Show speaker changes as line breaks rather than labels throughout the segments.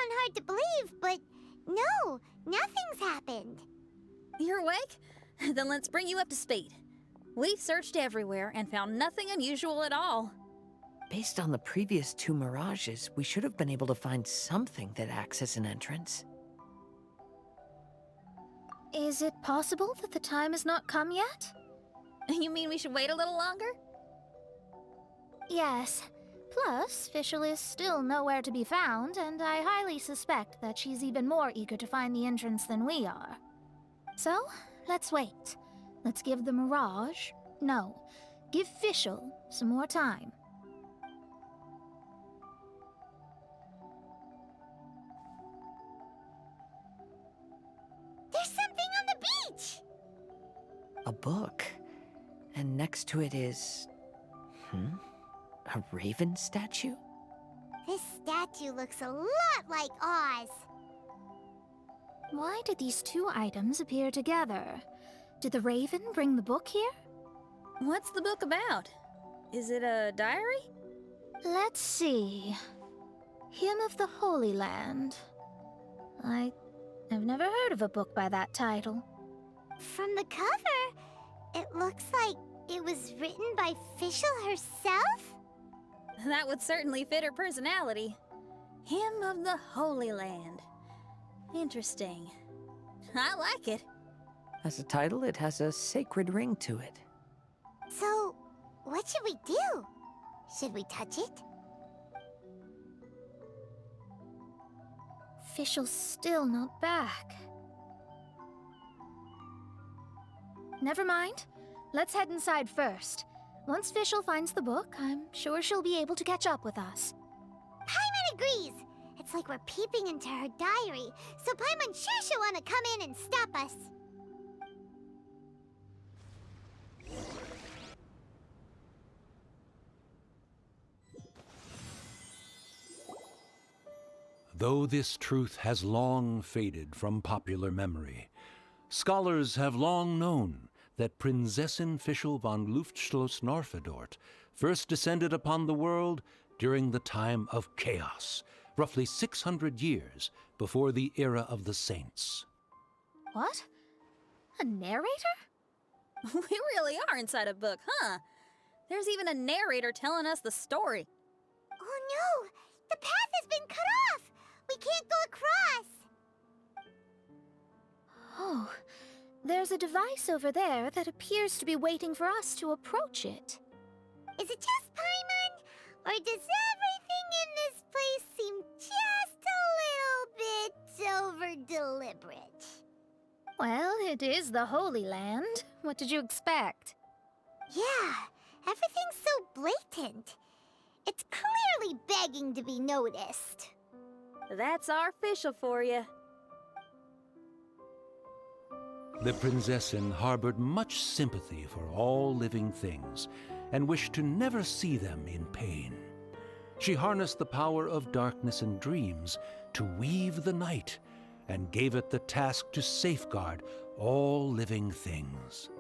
sound hard to believe, but no, nothing's happened.
You're awake? Then let's bring you up to speed. We've searched everywhere and found nothing unusual at all.
Based on the previous 2 mirages, we should have been able to find something that acts as an entrance.
Is it possible that the time has not come yet?
You mean we should wait a little longer?
Yes. Plus, Fischl is still nowhere to be found, and I highly suspect that she's even more eager to find the entrance than we are. So, let's wait. Let's give the Mirage... No, give Fischl some more time.
There's something on the beach!
A book. And next to it is... a raven statue?
This statue looks a lot like Oz.
Why did these 2 items appear together? Did the raven bring the book here?
What's the book about? Is it a diary?
Let's see. Hymn of the Holy Land. I've never heard of a book by that title.
From the cover, it looks like it was written by Fischl herself?
That would certainly fit her personality. Hymn of the Holy Land. Interesting. I like it.
As a title, it has a sacred ring to it.
So, what should we do? Should we touch it?
Fischl's still not back. Never mind. Let's head inside first. Once Fischl finds the book, I'm sure she'll be able to catch up with us.
Paimon agrees! It's like we're peeping into her diary, so Paimon's sure she'll want to come in and stop us.
Though this truth has long faded from popular memory, scholars have long known that Prinzessin Fischl von Luftschloss-Norfedort first descended upon the world during the time of chaos, roughly 600 years before the era of the saints.
What? A narrator?
We really are inside a book, huh? There's even a narrator telling us the story.
Oh no! The path has been cut off! We can't go across!
Oh, there's a device over there that appears to be waiting for us to approach it.
Is it just Paimon? Or does everything in this place seem just a little bit over-deliberate?
Well, it is the Holy Land. What did you expect?
Yeah, everything's so blatant. It's clearly begging to be noticed.
That's our Fischl for you.
The Prinzessin harbored much sympathy for all living things and wished to never see them in pain. She harnessed the power of darkness and dreams to weave the night and gave it the task to safeguard all living things.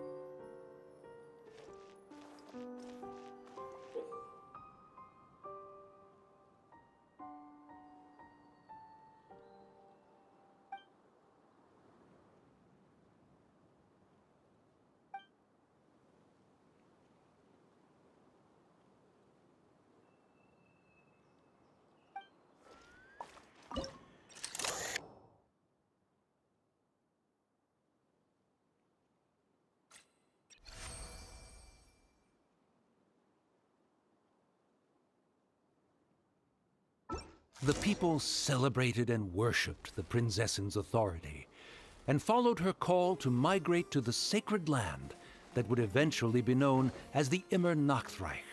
The people celebrated and worshipped the Prinzessin's authority, and followed her call to migrate to the sacred land that would eventually be known as the Immer Nachtreich.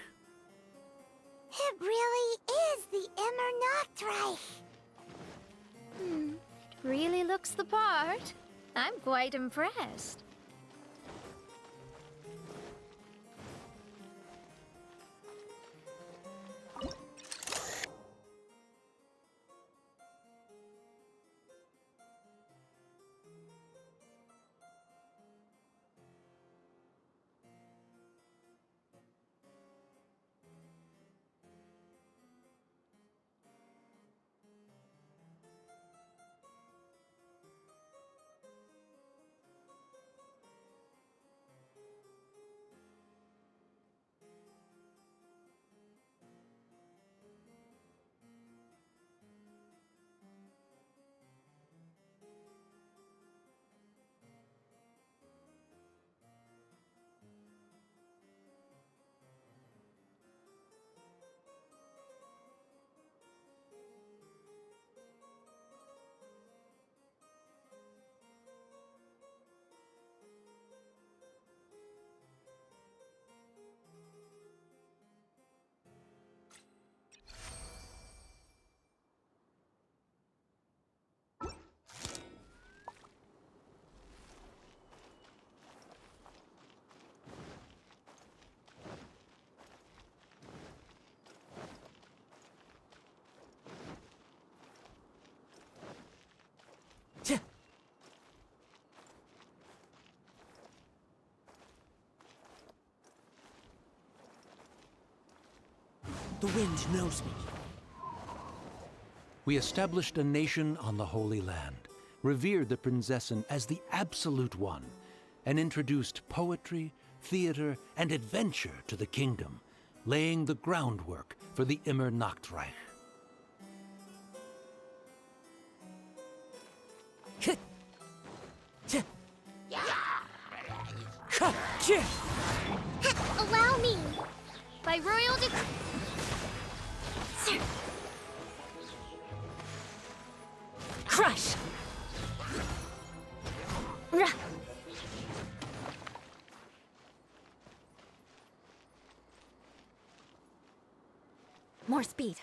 It really is the Immer Nachtreich.
It really looks the part. I'm quite impressed.
The wind knows me.
We established a nation on the Holy Land, revered the Prinzessin as the absolute one, and introduced poetry, theater, and adventure to the kingdom, laying the groundwork for the Immer Nachtreich.
Allow me!
By royal
Crush!
More speed.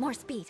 More speed.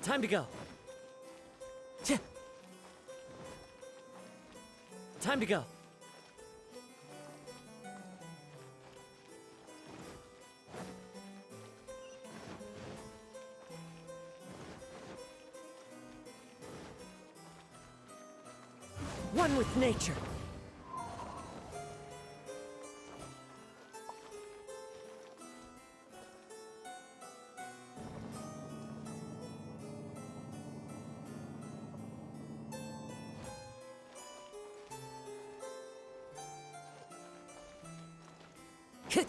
Time to go. Tch. Time to go. One with nature. Hit.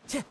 Tch.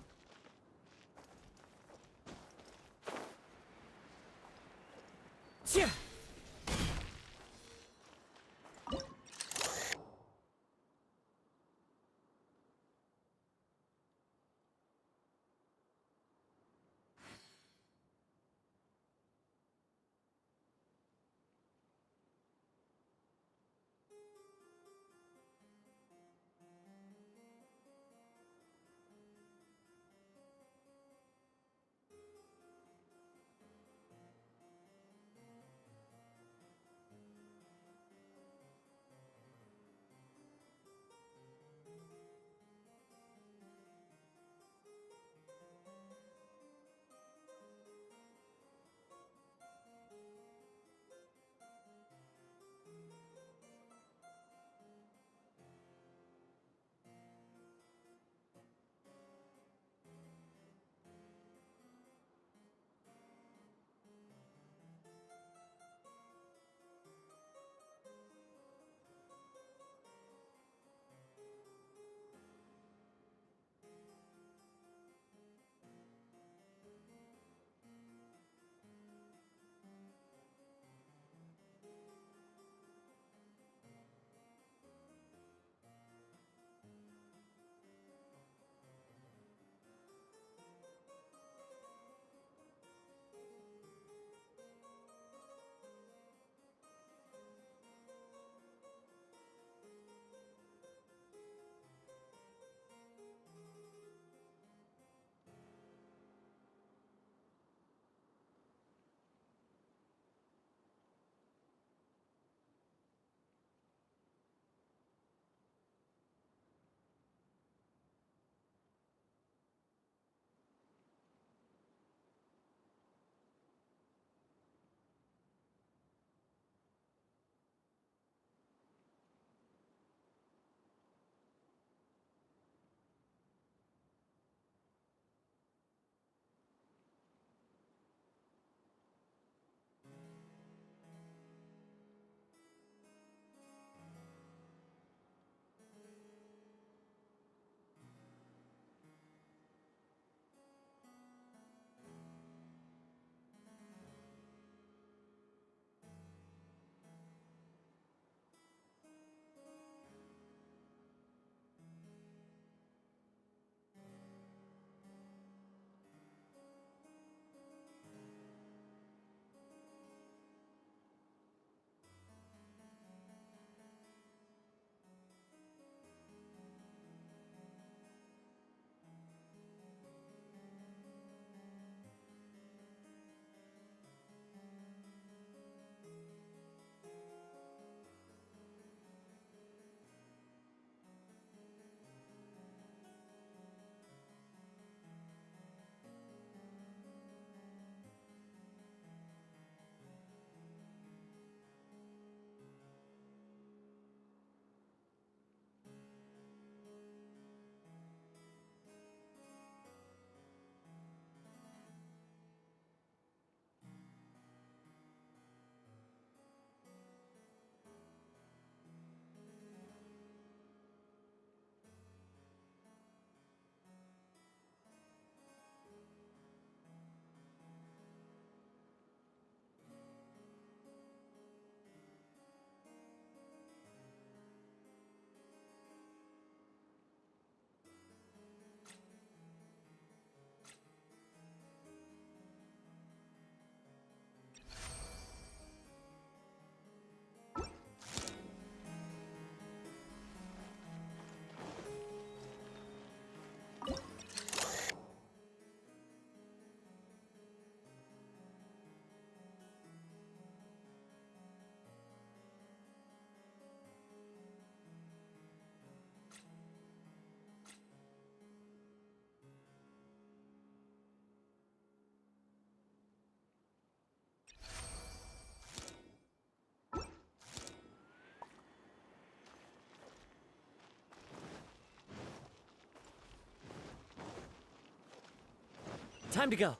Time to go.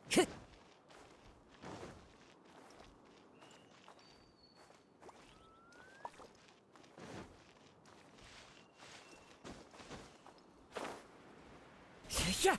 Hit. Yeah.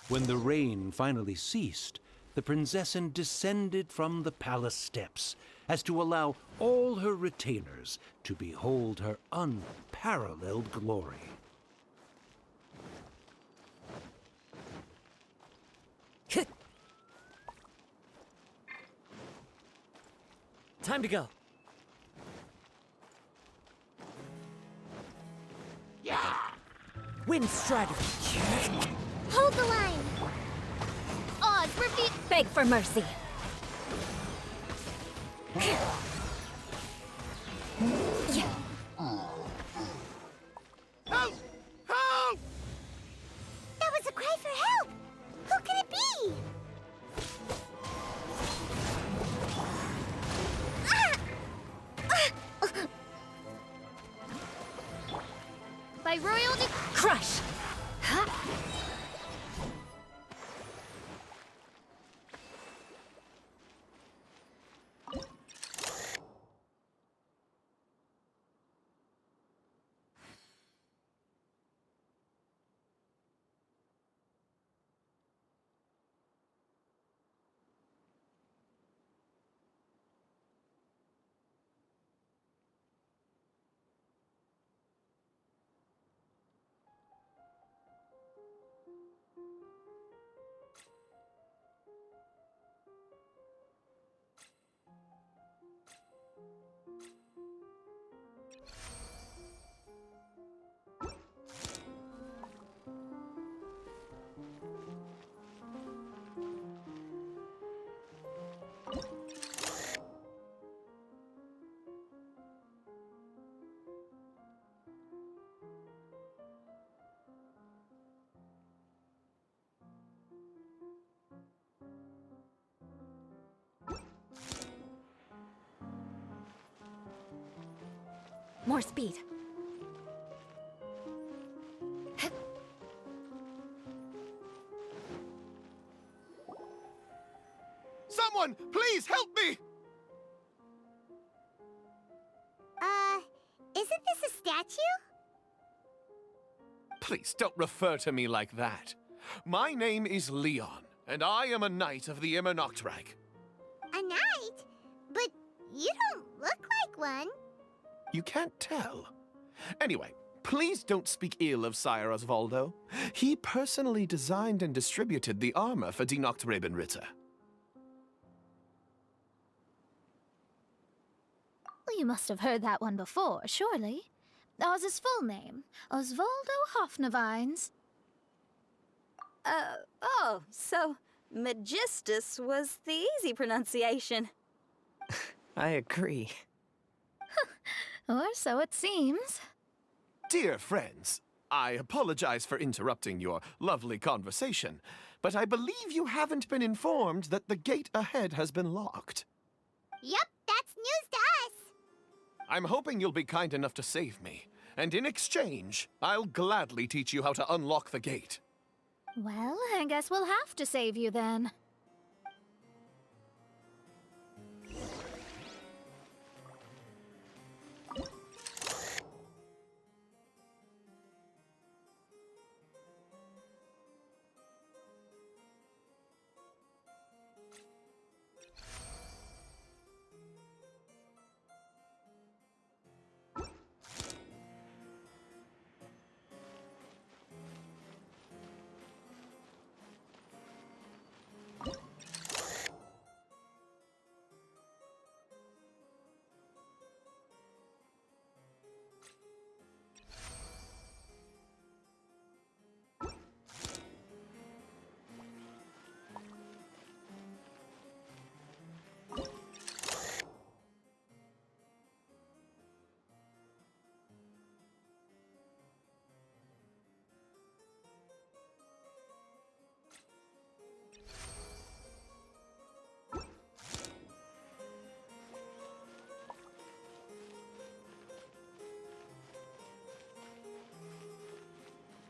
When the rain finally ceased, the Prinzessin descended from the palace steps as to allow all her retainers to behold her unparalleled glory.
Hit. Time to go. Wind Strider.
Hold the line! Oz, repeat!
Beg for mercy.
Help! Help!
That was a cry for help! Who could it be?
By royal
Crush! More speed.
Someone, please help me!
Isn't this a statue?
Please don't refer to me like that. My name is Leon, and I am a knight of the Immernachtreich.
A knight? But you don't look like one.
You can't tell. Anyway, please don't speak ill of Sire Osvaldo. He personally designed and distributed the armor for Die Nachtrebenritter.
Well, you must have heard that one before, surely. Oz's full name, Osvaldo Hoffnevines.
Oh, so Magistus was the easy pronunciation.
I agree.
Or so it seems.
Dear friends, I apologize for interrupting your lovely conversation, but I believe you haven't been informed that the gate ahead has been locked.
Yup, that's news to us.
I'm hoping you'll be kind enough to save me, and in exchange, I'll gladly teach you how to unlock the gate.
Well, I guess we'll have to save you then.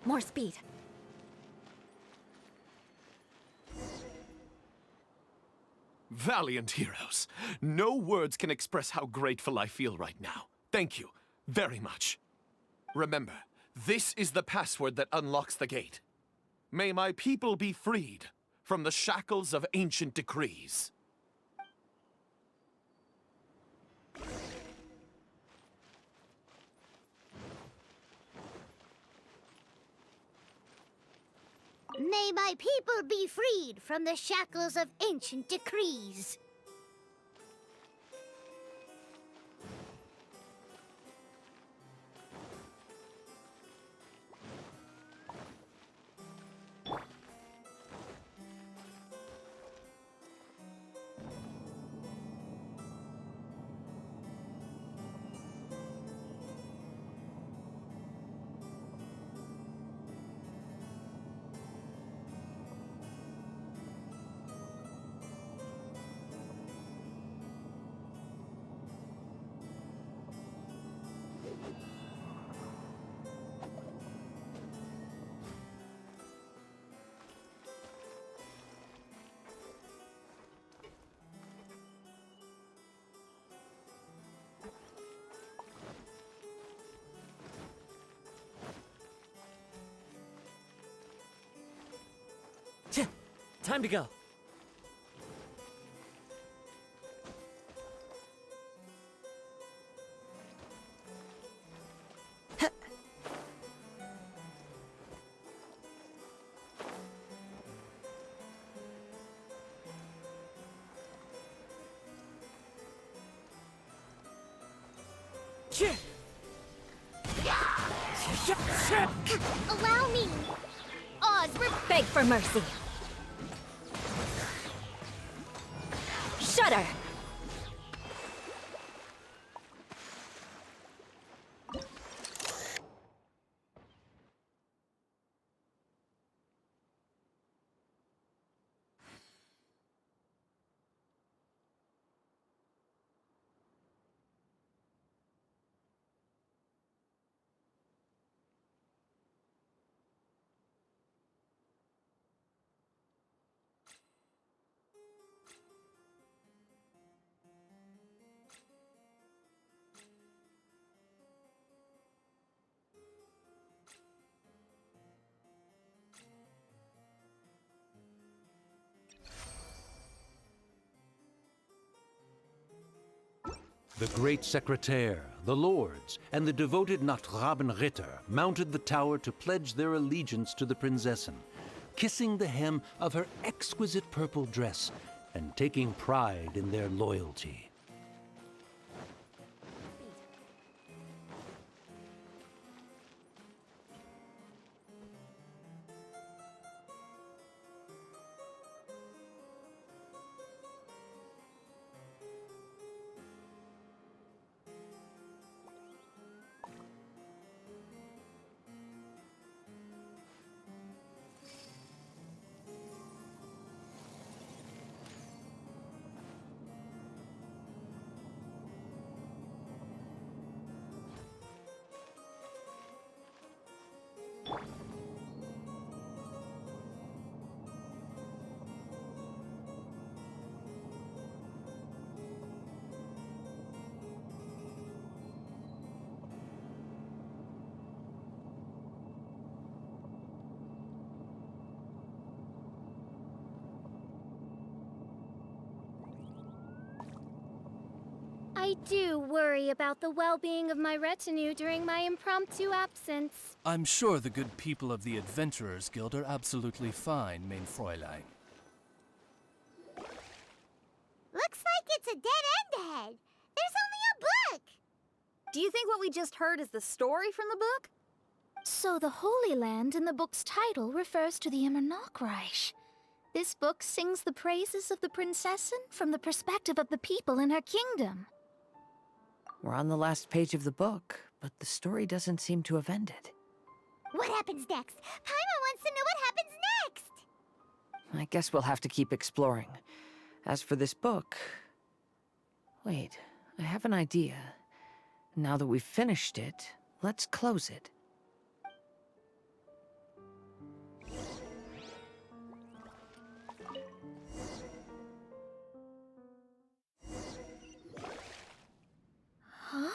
More speed.
Valiant heroes. No words can express how grateful I feel right now. Thank you very much. Remember, this is the password that unlocks the gate. May my people be freed from the shackles of ancient decrees.
May my people be freed from the shackles of ancient decrees.
Time to go.
Allow me. Oz,
Beg for mercy. Shudder.
The great secretaire, the lords, and the devoted Nachtrabenritter mounted the tower to pledge their allegiance to the Prinzessin, kissing the hem of her exquisite purple dress and taking pride in their loyalty.
do worry about the well-being of my retinue during my impromptu absence.
I'm sure the good people of the Adventurers Guild are absolutely fine, mein Fräulein.
Looks like it's a dead end ahead. There's only a book.
Do you think what we just heard is the story from the book?
So the Holy Land in the book's title refers to the Immernachtreich. This book sings the praises of the Prinzessin from the perspective of the people in her kingdom.
We're on the last page of the book, but the story doesn't seem to have ended.
What happens next? Paimon wants to know what happens next.
I guess we'll have to keep exploring. As for this book... Wait, I have an idea. Now that we've finished it, let's close it.
Huh?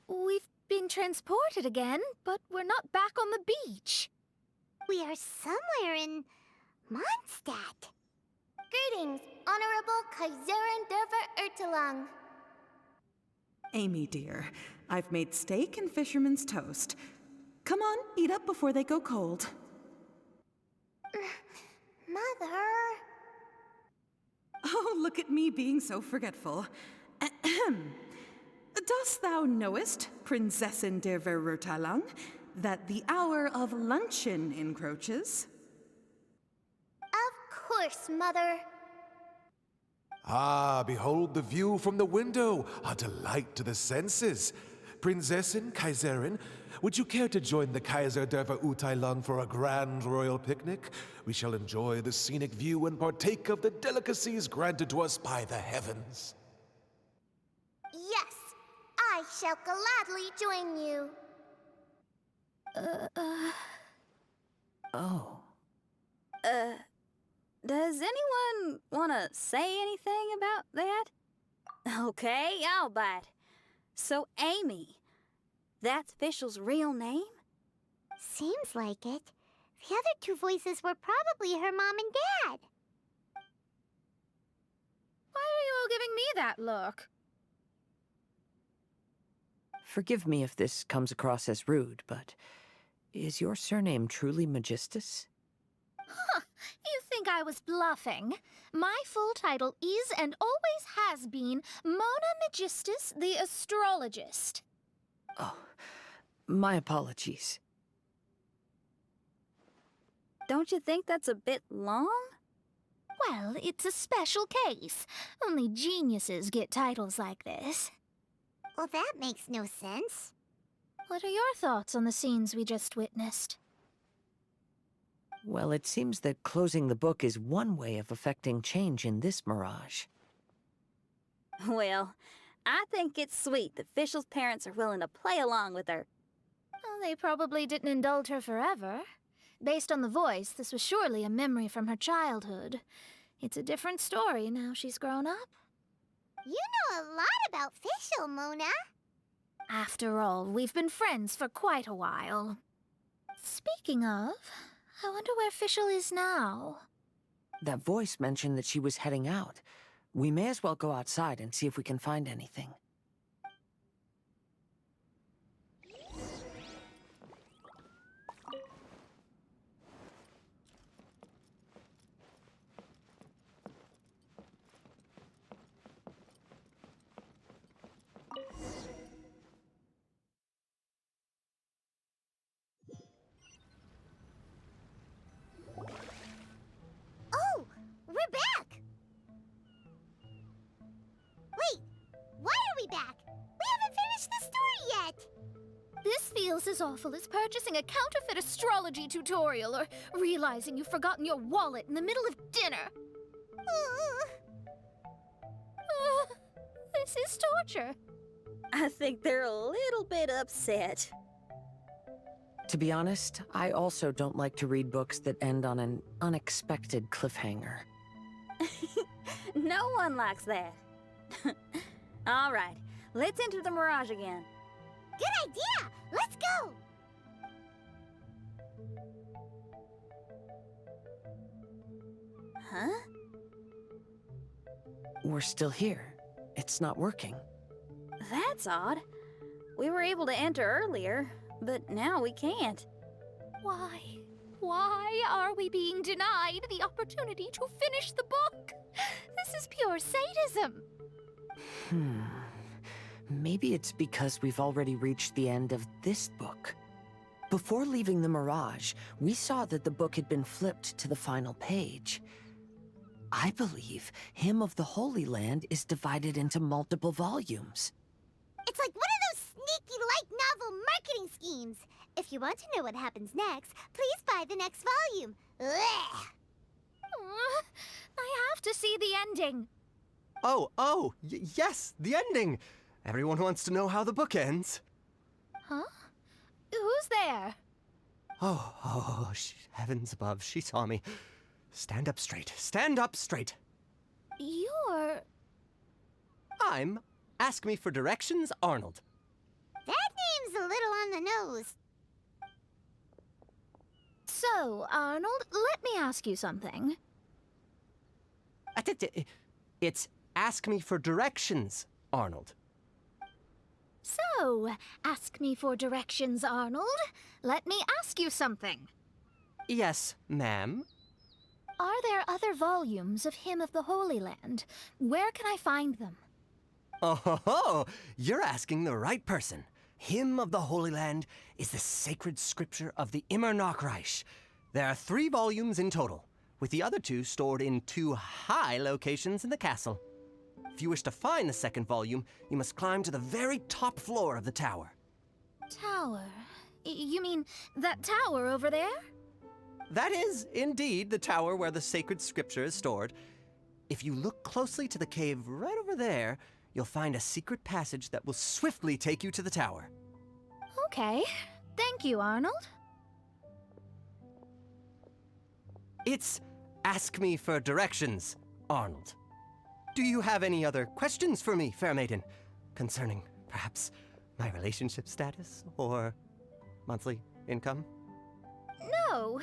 We've been transported again, but we're not back on the beach.
We are somewhere in Mondstadt. Greetings, Honorable Kaiserin Derver Ertelang.
Amy, dear, I've made steak and fisherman's toast. Come on, eat up before they go cold.
Mother...
Oh, look at me being so forgetful. Ahem. Dost thou knowest, Prinzessin der Verurteilung, that the hour of luncheon encroaches?
Of course, Mother.
Ah, behold the view from the window, a delight to the senses. Prinzessin, Kaiserin, would you care to join the Kaiser der Verurteilung for a grand royal picnic? We shall enjoy the scenic view and partake of the delicacies granted to us by the heavens.
Yes, I shall gladly join you.
Oh.
Does anyone want to say anything about that? Okay, I'll bite. So, Amy, that's Fischl's real name?
Seems like it. The other two voices were probably her mom and dad.
Why are you all giving me that look?
Forgive me if this comes across as rude, but is your surname truly Magistus?
Huh, you think I was bluffing? My full title is and always has been Mona Magistus the Astrologist.
Oh, my apologies.
Don't you think that's a bit long?
Well, it's a special case. Only geniuses get titles like this.
Well, that makes no sense.
What are your thoughts on the scenes we just witnessed?
Well, it seems that closing the book is one way of affecting change in this mirage.
Well, I think it's sweet that Fischl's parents are willing to play along with her.
Well, they probably didn't indulge her forever. Based on the voice, this was surely a memory from her childhood. It's a different story now she's grown up.
You know a lot about Fischl, Mona.
After all, we've been friends for quite a while. Speaking of, I wonder where Fischl is now.
That voice mentioned that she was heading out. We may as well go outside and see if we can find anything.
Oh, we're back! Wait, why are we back? We haven't finished the story yet!
This feels as awful as purchasing a counterfeit astrology tutorial or realizing you've forgotten your wallet in the middle of dinner. This is torture.
I think they're a little bit upset.
To be honest, I also don't like to read books that end on an unexpected cliffhanger.
No one likes that. All right, let's enter the mirage again.
Good idea! Let's go!
Huh?
We're still here. It's not working.
That's odd. We were able to enter earlier, but now we can't.
Why? Why are we being denied the opportunity to finish the book? This is pure sadism.
Maybe it's because we've already reached the end of this book. Before leaving the Mirage, we saw that the book had been flipped to the final page. I believe Hymn of the Holy Land is divided into multiple volumes.
It's like one of those sneaky light novel marketing schemes. If you want to know what happens next, please buy the next volume. Ugh.
I have to see the ending.
Yes, the ending. Everyone wants to know how the book ends.
Huh? Who's there?
Heavens above, she saw me. Stand up straight. Stand up straight.
You're...
I'm Ask Me for Directions, Arnold.
That name's a little on the nose.
So, Arnold, let me ask you something.
It's Ask Me for Directions, Arnold.
So, ask me for directions, Arnold. Let me ask you something.
Yes, ma'am.
Are there other volumes of Hymn of the Holy Land? Where can I find them?
Oh, you're asking the right person. Hymn of the Holy Land is the sacred scripture of the Immer Nachreich. There are 3 volumes in total, with the other 2 stored in 2 high locations in the castle. If you wish to find the second volume, you must climb to the very top floor of the tower.
Tower? You mean that tower over there?
That is, indeed, the tower where the sacred scripture is stored. If you look closely to the cave right over there, you'll find a secret passage that will swiftly take you to the tower.
Okay. Thank you, Arnold.
It's Ask Me for Directions, Arnold. Do you have any other questions for me, fair maiden? Concerning, perhaps, my relationship status or monthly income?
No.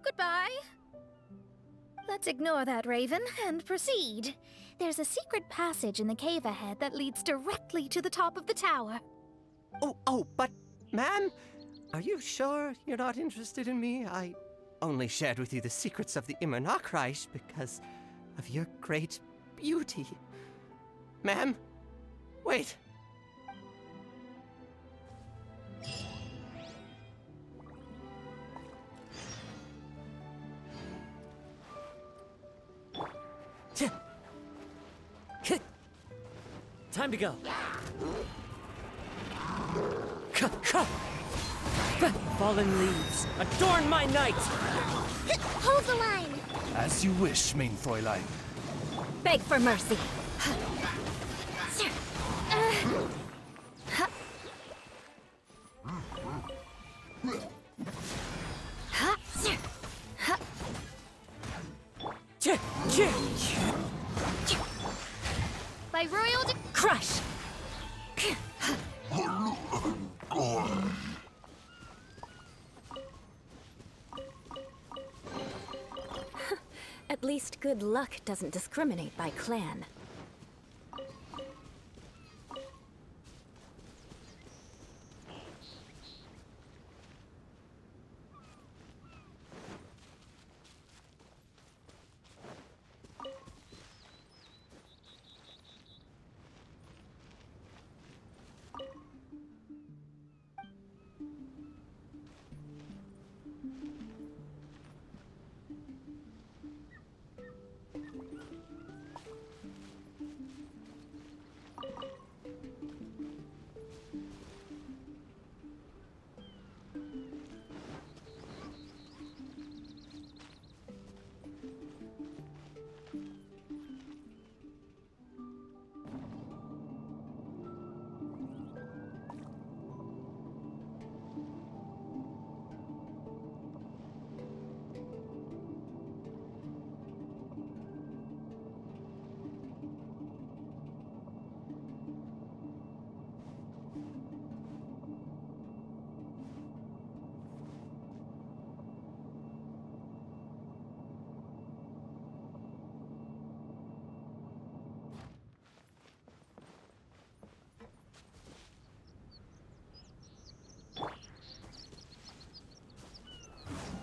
Goodbye. Let's ignore that, Raven, and proceed. There's a secret passage in the cave ahead that leads directly to the top of the tower.
But, ma'am, are you sure you're not interested in me? I only shared with you the secrets of the Immer Nachreich because of your great beauty. Ma'am, wait. Time to go. Fallen leaves, adorn my night!
Hold the line.
As you wish, mein Fräulein.
Beg for mercy.
By royal
Crush! At least good luck doesn't discriminate by clan.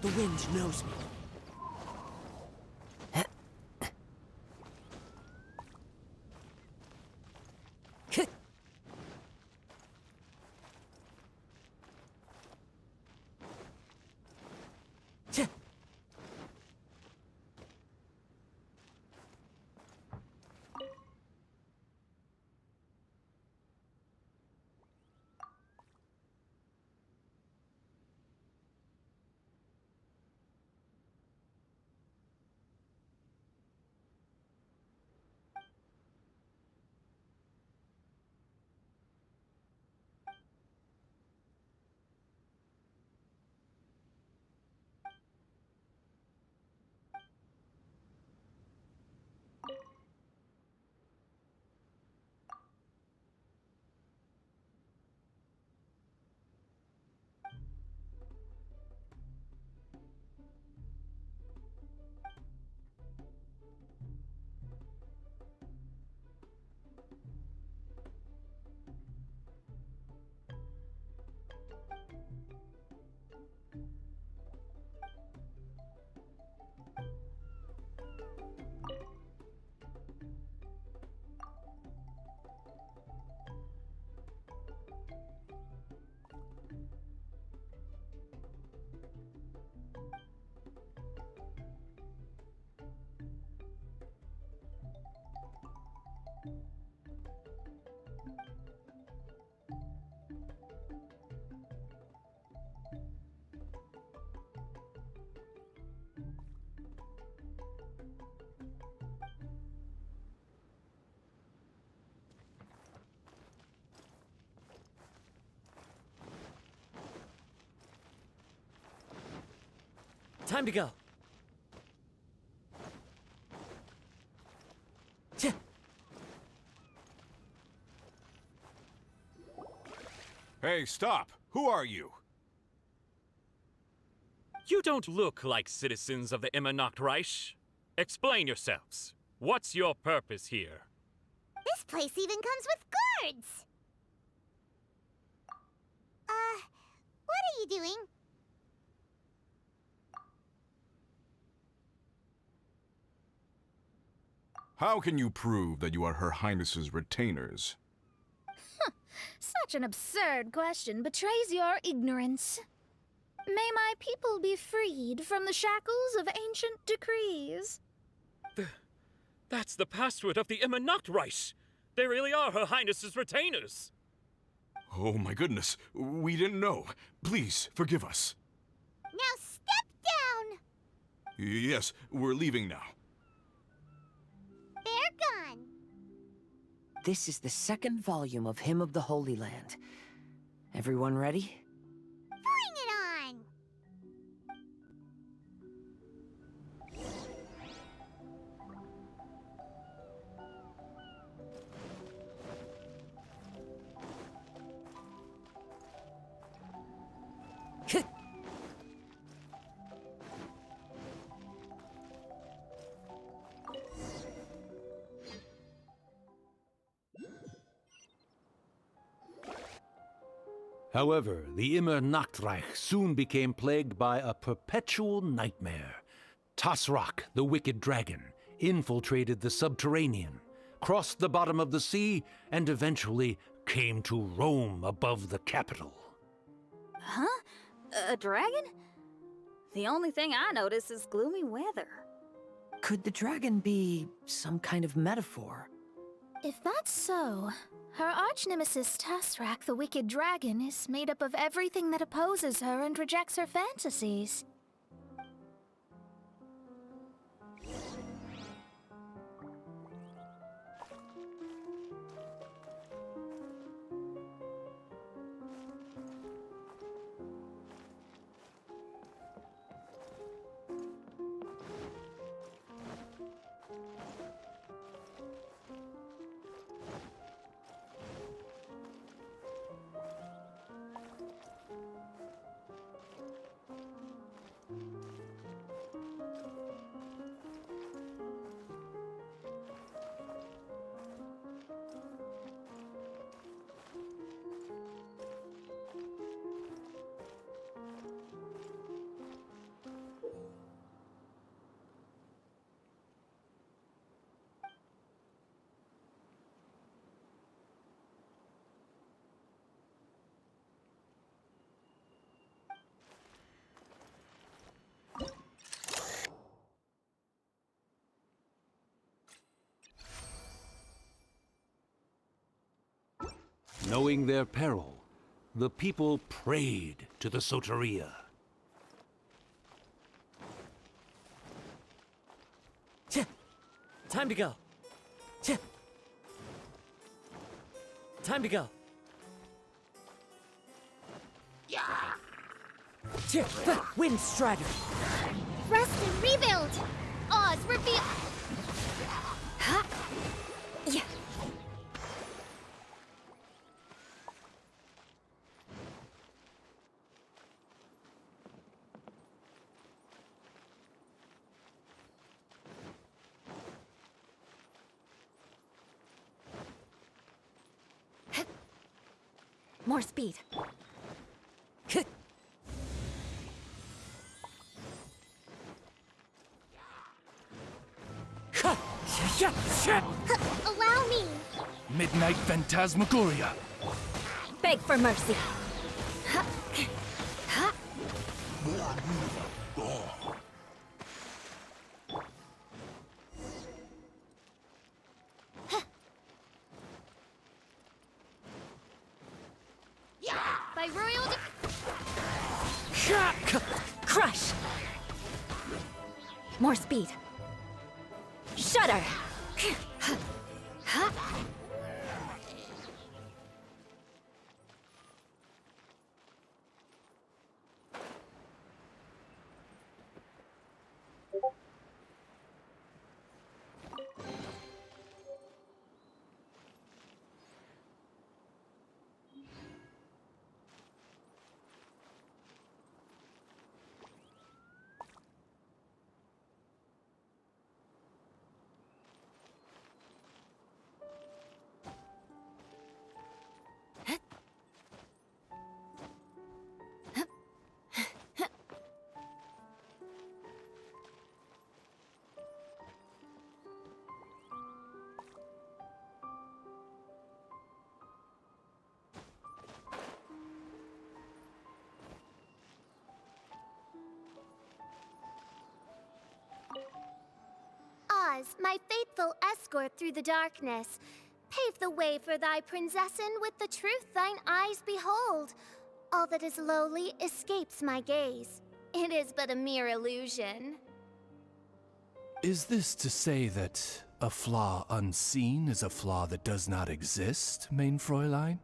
The wind knows me. Time to go.
Hey, stop! Who are you?
You don't look like citizens of the Immernachtreich. Explain yourselves. What's your purpose here?
This place even comes with guards! What are you doing?
How can you prove that you are Her Highness's retainers?
Such an absurd question betrays your ignorance. May my people be freed from the shackles of ancient decrees.
That's the password of the Immernachtreich. They really are Her Highness's retainers.
Oh my goodness, we didn't know. Please, forgive us.
Now step down!
Yes, we're leaving now.
They're gone.
This is the second volume of Hymn of the Holy Land. Everyone ready?
Bring it on!
However, the Immernachtreich soon became plagued by a perpetual nightmare. Tasrak, the wicked dragon, infiltrated the subterranean, crossed the bottom of the sea, and eventually came to roam above the capital.
Huh? A dragon? The only thing I notice is gloomy weather.
Could the dragon be some kind of metaphor?
If that's so, her arch-nemesis Tasrak, the wicked dragon, is made up of everything that opposes her and rejects her fantasies.
Knowing their peril, the people prayed to the Soteria.
Time to go. Time to go. Wind Strider.
Rest and rebuild! Oz, reveal!
Yeah. More speed.
Allow me!
Midnight Phantasmagoria.
Beg for mercy.
By royal
Crush. More speed. Shudder.
Oz, my faithful escort through the darkness, pave the way for thy princessen with the truth thine eyes behold. All that is lowly escapes my gaze. It is but a mere illusion.
Is this to say that a flaw unseen is a flaw that does not exist, mein Fräulein?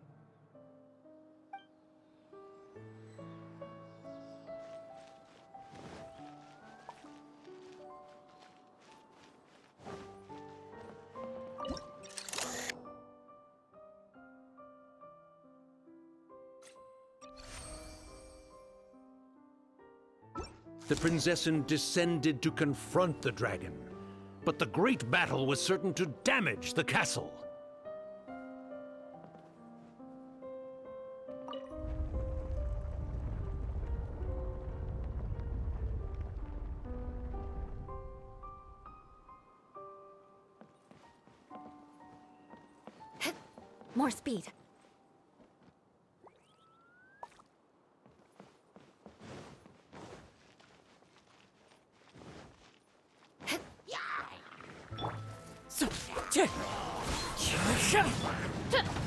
The princessen descended to confront the dragon, but the great battle was certain to damage the castle.
More speed.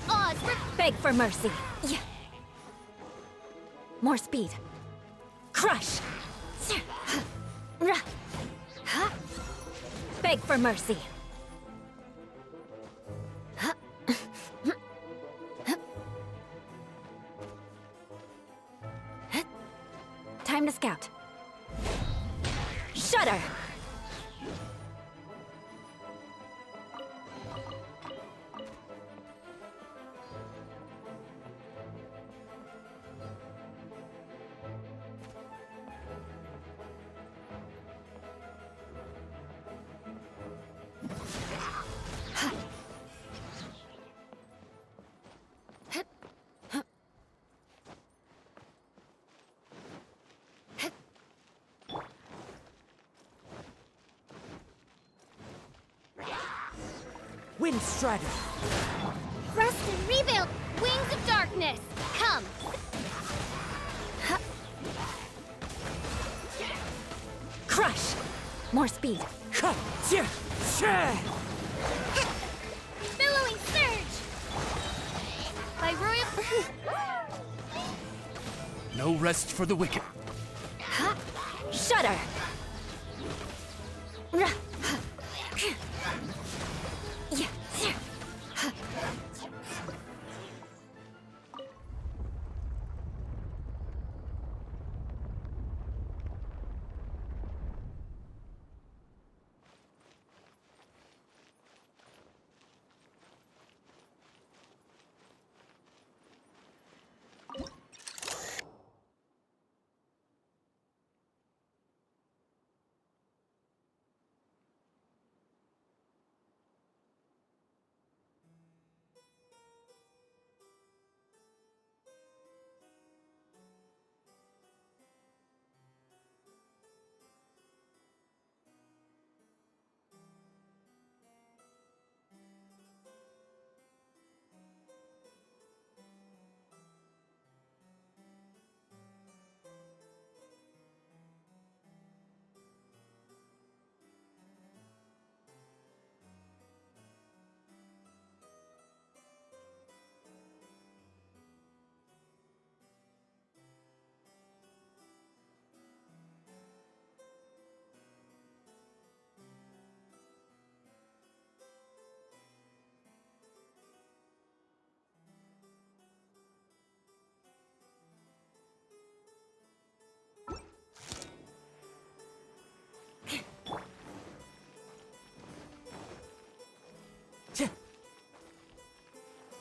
Oz,
beg for mercy. Yeah. More speed. Crush. Beg for mercy. Time to scout. Shudder.
Wind Strider.
Rest and rebuild! Wings of darkness! Come!
Crush! More speed.
Billowing surge! by royal...
No rest for the wicked.
Shudder!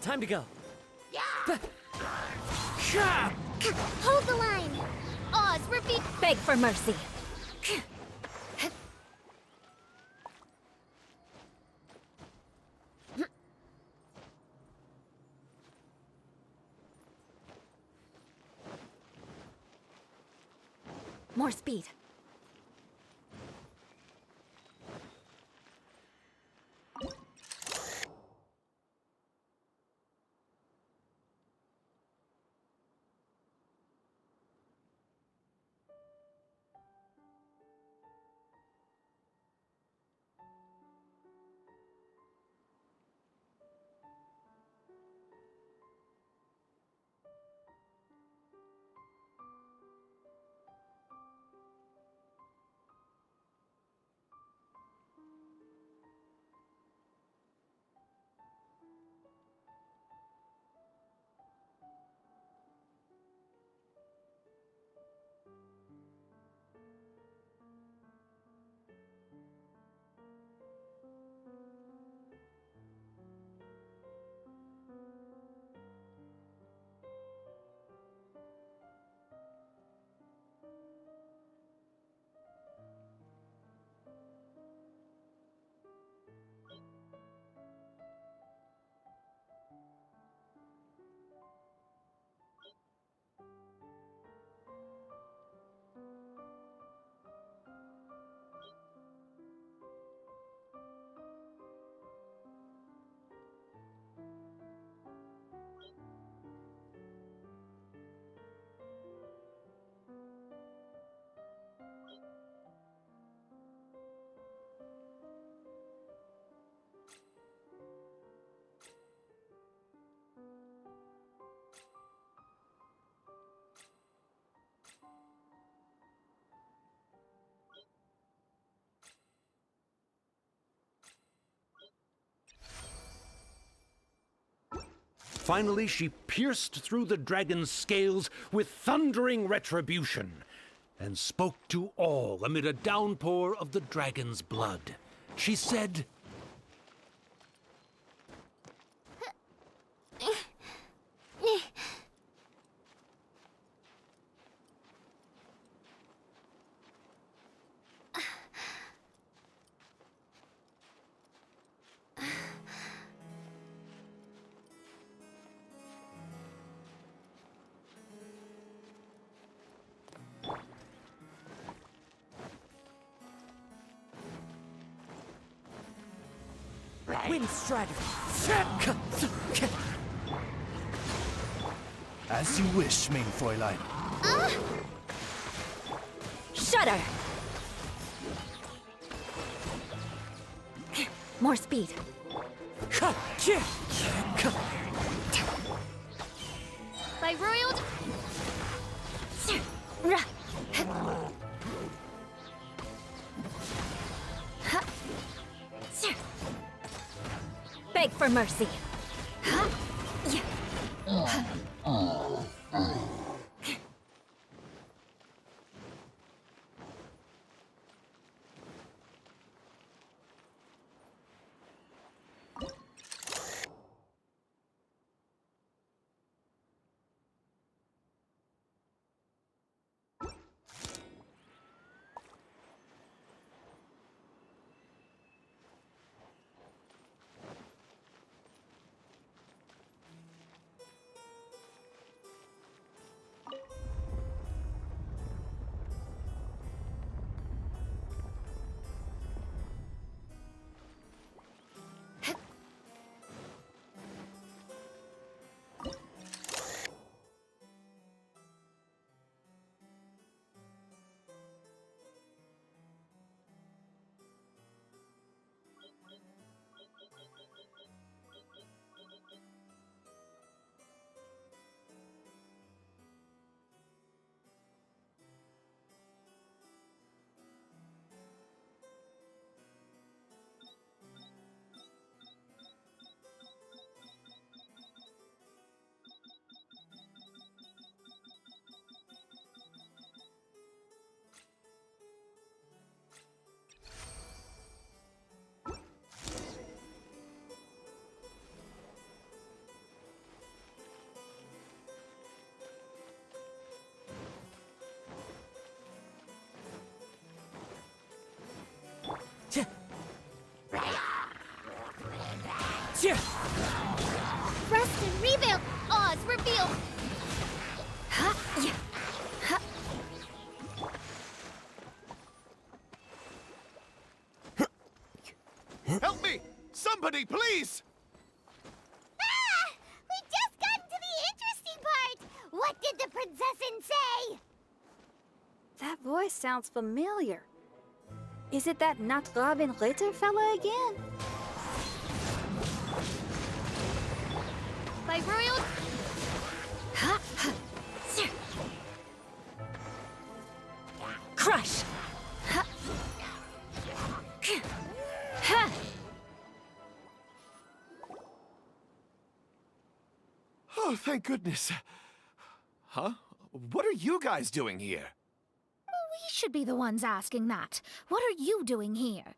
Time to go.
Hold the line! Oz, repeat...
Beg for mercy. More speed.
Finally, she pierced through the dragon's scales with thundering retribution and spoke to all amid a downpour of the dragon's blood. She said,
Wind strategy.
As you wish, main Fräulein.
Shudder! More speed.
By royal...
Beg for mercy.
Rest and rebuild! Oz, reveal!
Help me! Somebody, please!
Ah! We just got to the interesting part! What did the princessin say?
That voice sounds familiar. Is it that not Robin Ritter fella again?
By royal...
Crush!
Oh, thank goodness. Huh? What are you guys doing here?
We should be the ones asking that. What are you doing here?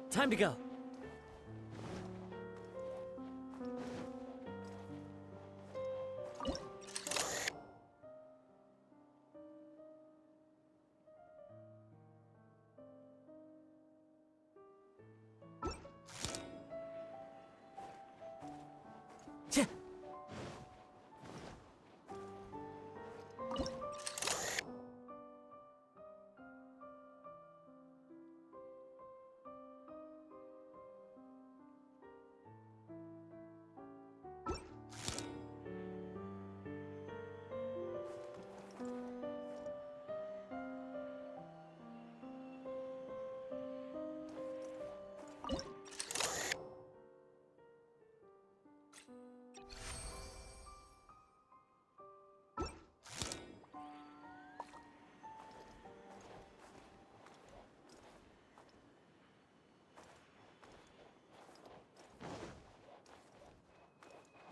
Time to go.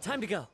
Time to go.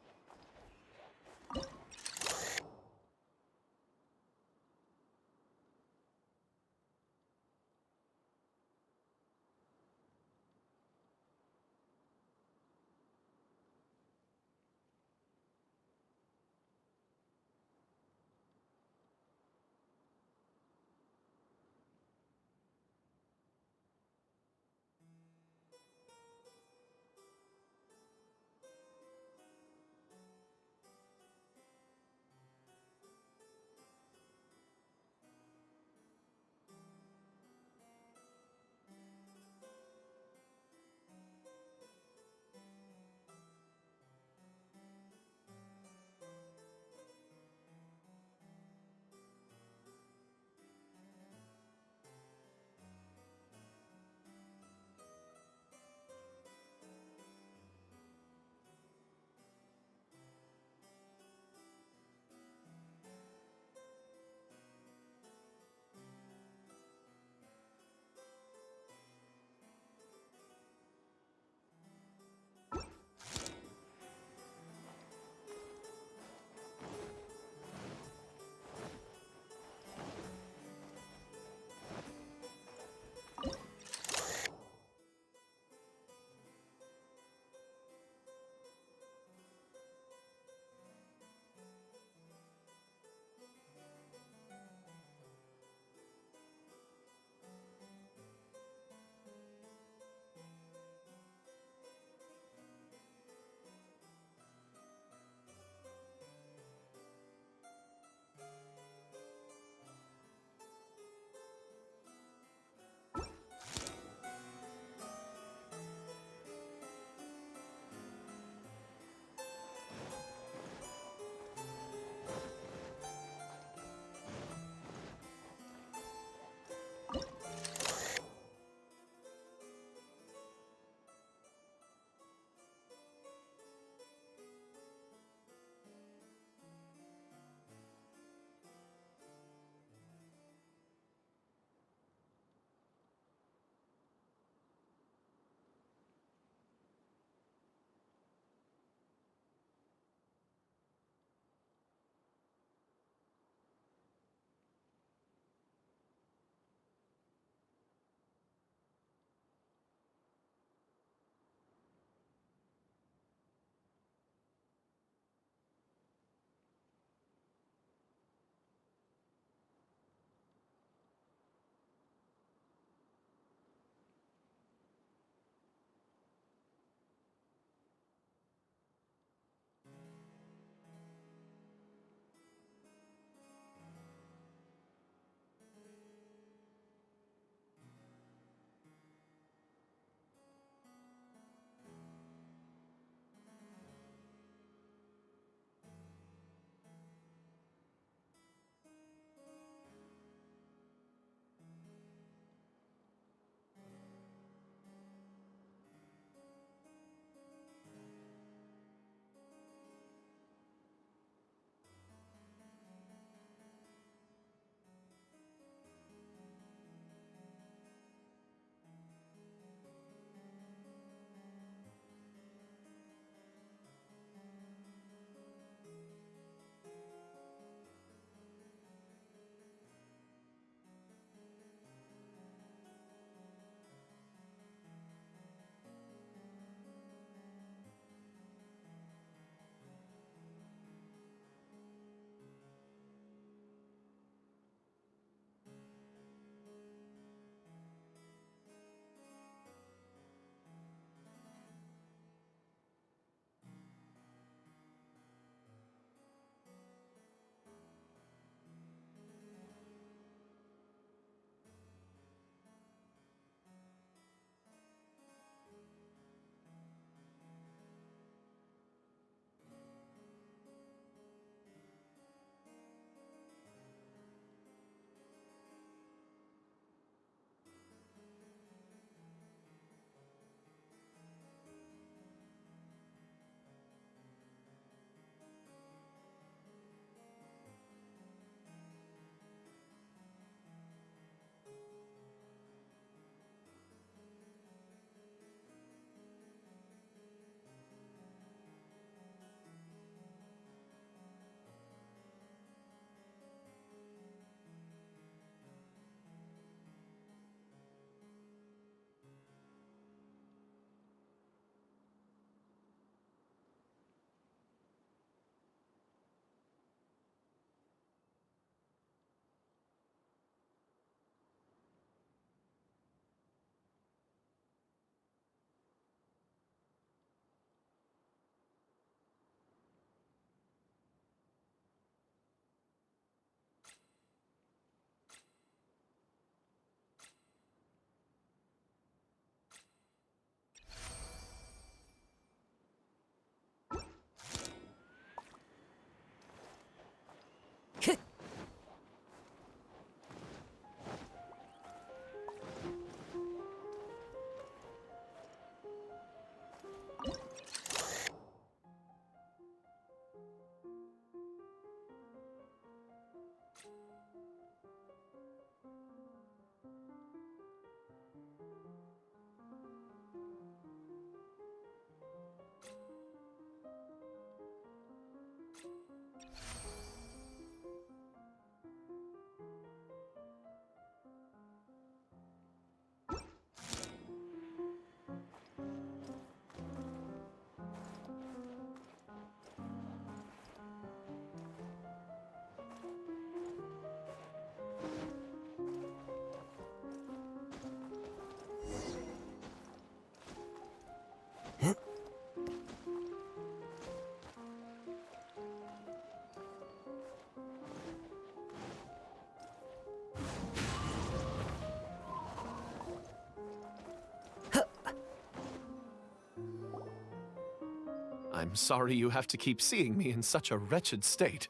I'm sorry you have to keep seeing me in such a wretched state.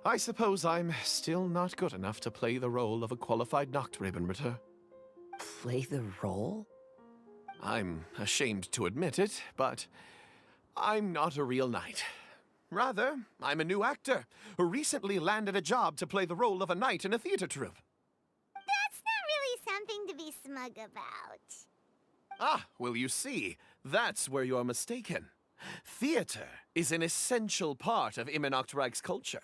I suppose I'm still not good enough to play the role of a qualified Nachtrebenritter.
Play the role?
I'm ashamed to admit it, but I'm not a real knight. Rather, I'm a new actor who recently landed a job to play the role of a knight in a theater troupe.
That's not really something to be smug about.
Ah, well, you see, that's where you're mistaken. Theater is an essential part of Immernachtreich's culture.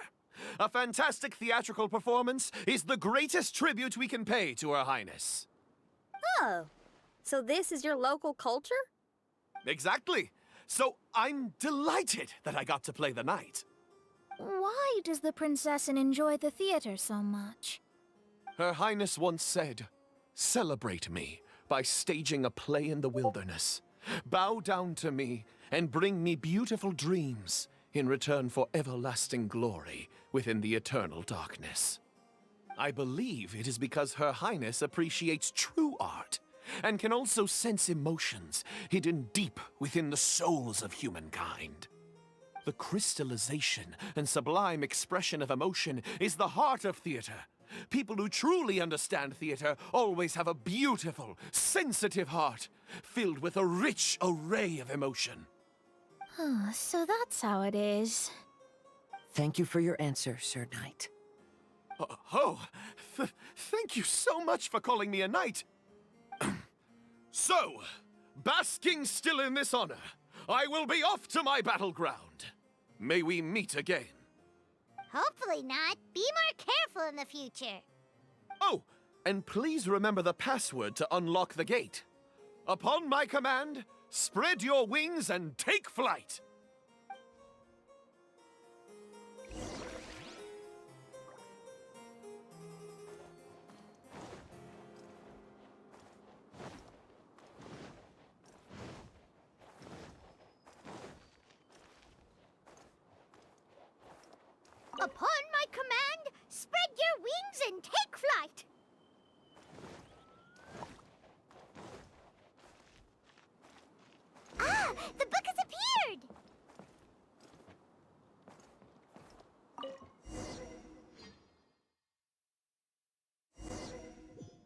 A fantastic theatrical performance is the greatest tribute we can pay to Her Highness.
Oh, so this is your local culture?
Exactly. So I'm delighted that I got to play the knight.
Why does the Prinzessin enjoy the theater so much?
Her Highness once said, "Celebrate me by staging a play in the wilderness. Bow down to me and bring me beautiful dreams in return for everlasting glory within the eternal darkness." I believe it is because Her Highness appreciates true art and can also sense emotions hidden deep within the souls of humankind. The crystallization and sublime expression of emotion is the heart of theater. People who truly understand theater always have a beautiful, sensitive heart filled with a rich array of emotion.
So that's how it is.
Thank you for your answer, Sir Knight.
Thank you so much for calling me a knight. So, basking still in this honor, I will be off to my battleground. May we meet again.
Hopefully not. Be more careful in the future.
Oh, and please remember the password to unlock the gate. Upon my command, spread your wings and take flight.
Upon my command, spread your wings and take flight. Ah, the book has appeared.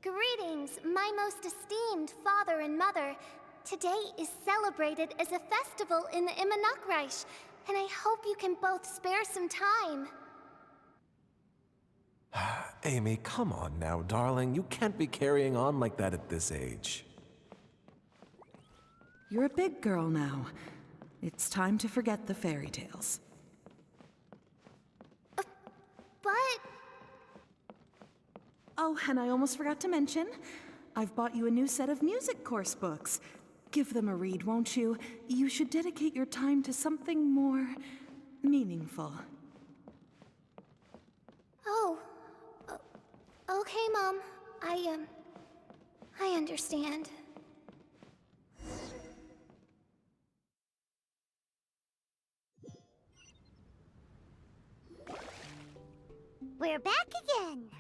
Greetings, my most esteemed father and mother. Today is celebrated as a festival in the Immernachtreich, and I hope you can both spare some time.
Amy, come on now, darling. You can't be carrying on like that at this age.
You're a big girl now. It's time to forget the fairy tales.
But...
Oh, and I almost forgot to mention, I've bought you a new set of music course books. Give them a read, won't you? You should dedicate your time to something more meaningful.
Oh. Okay, Mom. I understand.
We're back again.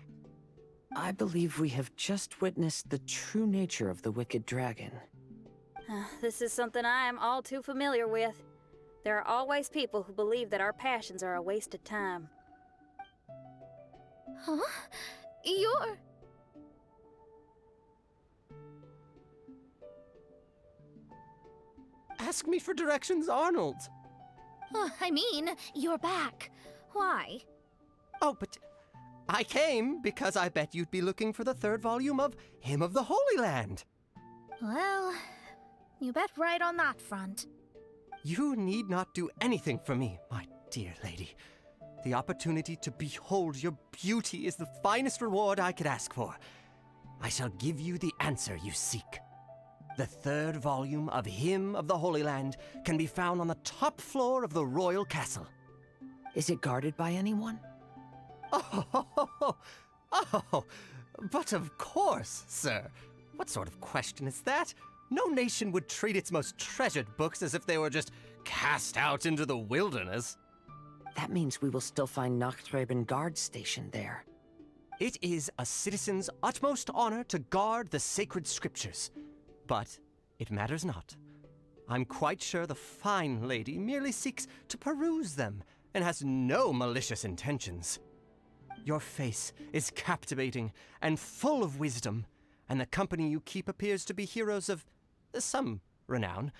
I believe we have just witnessed the true nature of the wicked dragon.
This is something I am all too familiar with. There are always people who believe that our passions are a waste of time.
Huh? You're...
Ask me for directions, Arnold.
I mean, you're back. Why?
Oh, but I came because I bet you'd be looking for the third volume of Hymn of the Holy Land.
Well, you bet right on that front.
You need not do anything for me, my dear lady. The opportunity to behold your beauty is the finest reward I could ask for. I shall give you the answer you seek. The third volume of Hymn of the Holy Land can be found on the top floor of the royal castle.
Is it guarded by anyone?
Oh, but of course, sir. What sort of question is that? No nation would treat its most treasured books as if they were just cast out into the wilderness.
That means we will still find Nachtreiben guard stationed there.
It is a citizen's utmost honor to guard the sacred scriptures. But it matters not. I'm quite sure the fine lady merely seeks to peruse them and has no malicious intentions. Your face is captivating and full of wisdom, and the company you keep appears to be heroes of some renown.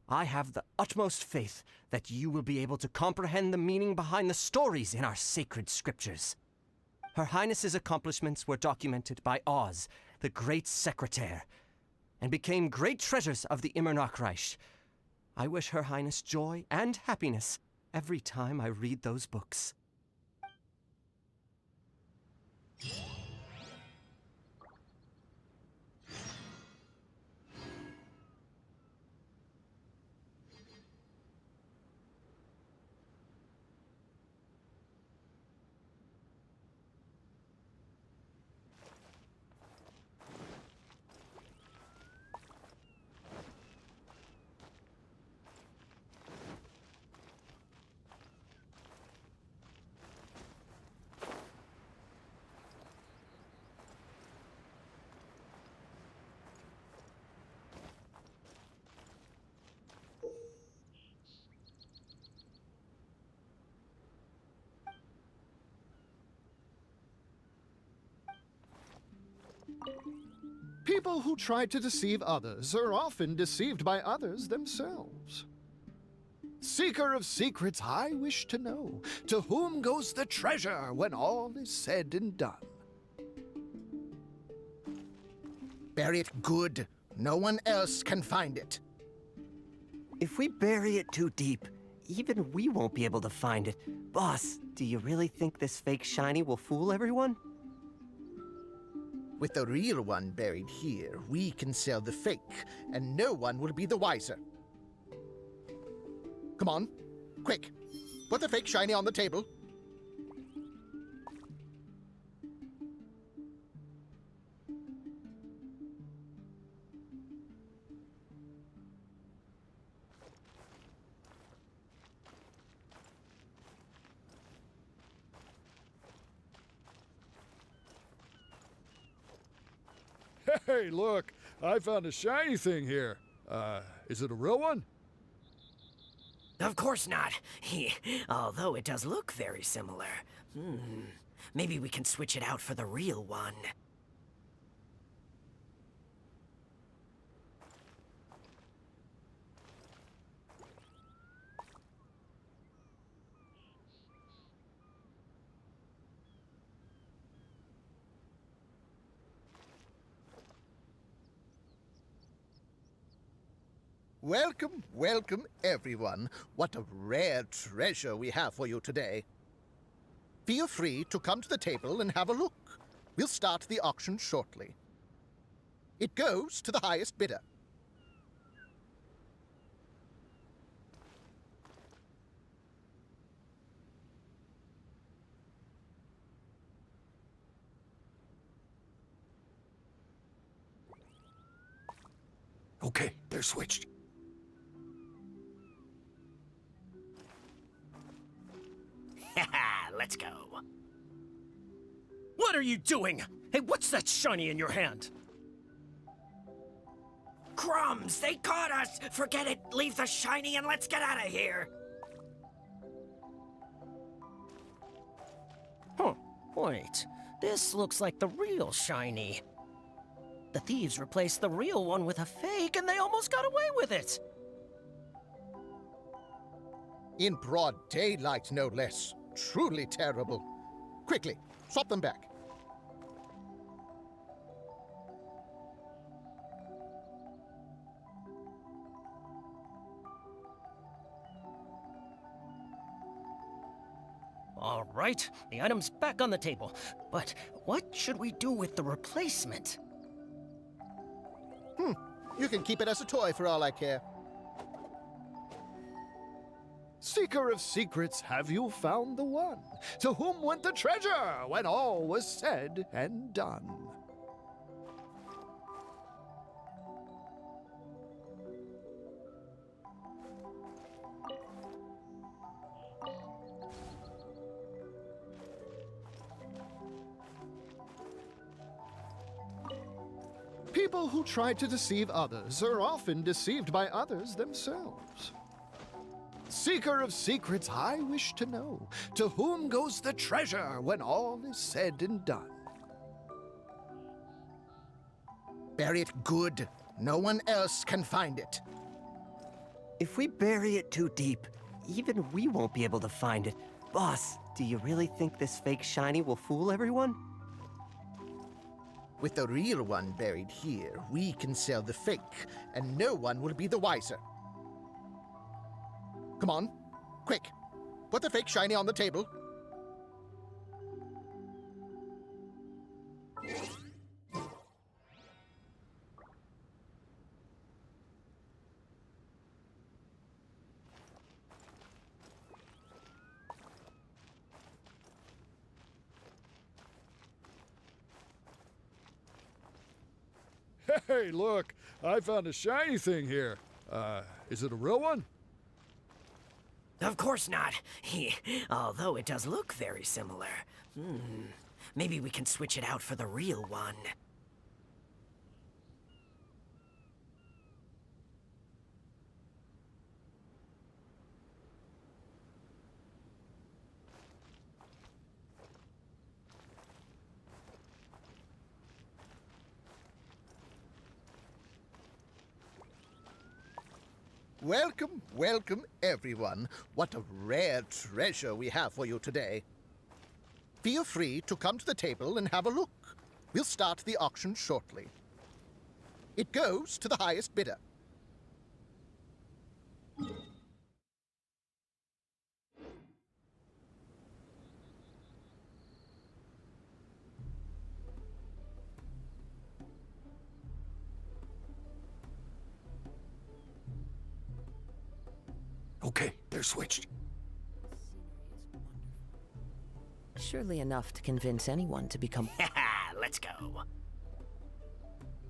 I have the utmost faith that you will be able to comprehend the meaning behind the stories in our sacred scriptures. Her Highness's accomplishments were documented by Oz, the great secretaire, and became great treasures of the Immernachtreich. I wish Her Highness joy and happiness every time I read those books.
People who try to deceive others are often deceived by others themselves. Seeker of secrets, I wish to know, to whom goes the treasure when all is said and done?
Bury it good. No one else can find it.
If we bury it too deep, even we won't be able to find it. Boss, do you really think this fake shiny will fool everyone?
With the real one buried here, we can sell the fake, and no one will be the wiser. Come on, quick. Put the fake shiny on the table.
Hey, look, I found a shiny thing here. Is it a real one?
Of course not. Although it does look very similar. Maybe we can switch it out for the real one.
Welcome, welcome, everyone. What a rare treasure we have for you today. Feel free to come to the table and have a look. We'll start the auction shortly. It goes to the highest bidder.
Okay, they're switched.
Let's go. What are you doing? Hey, what's that shiny in your hand? Crumbs! They caught us! Forget it! Leave the shiny and let's get out of here! Huh. Wait. This looks like the real shiny. The thieves replaced the real one with a fake and they almost got away with it!
In broad daylight, no less. Truly terrible. Quickly, swap them back.
All right, the item's back on the table. But what should we do with the replacement?
You can keep it as a toy for all I care.
Seeker of secrets, have you found the one? To whom went the treasure when all was said and done? People who try to deceive others are often deceived by others themselves. Seeker of secrets, I wish to know, to whom goes the treasure when all is said and done?
Bury it good. No one else can find it.
If we bury it too deep, even we won't be able to find it. Boss, do you really think this fake shiny will fool everyone?
With the real one buried here, we can sell the fake, and no one will be the wiser. Come on, quick. Put the fake shiny on the table.
Hey, look, I found a shiny thing here. Is it a real one?
Of course not. Although it does look very similar. Maybe we can switch it out for the real one.
Welcome, welcome, everyone. What a rare treasure we have for you today. Feel free to come to the table and have a look. We'll start the auction shortly. It goes to the highest bidder.
Okay, they're switched.
Surely enough to convince anyone to become...
Let's go.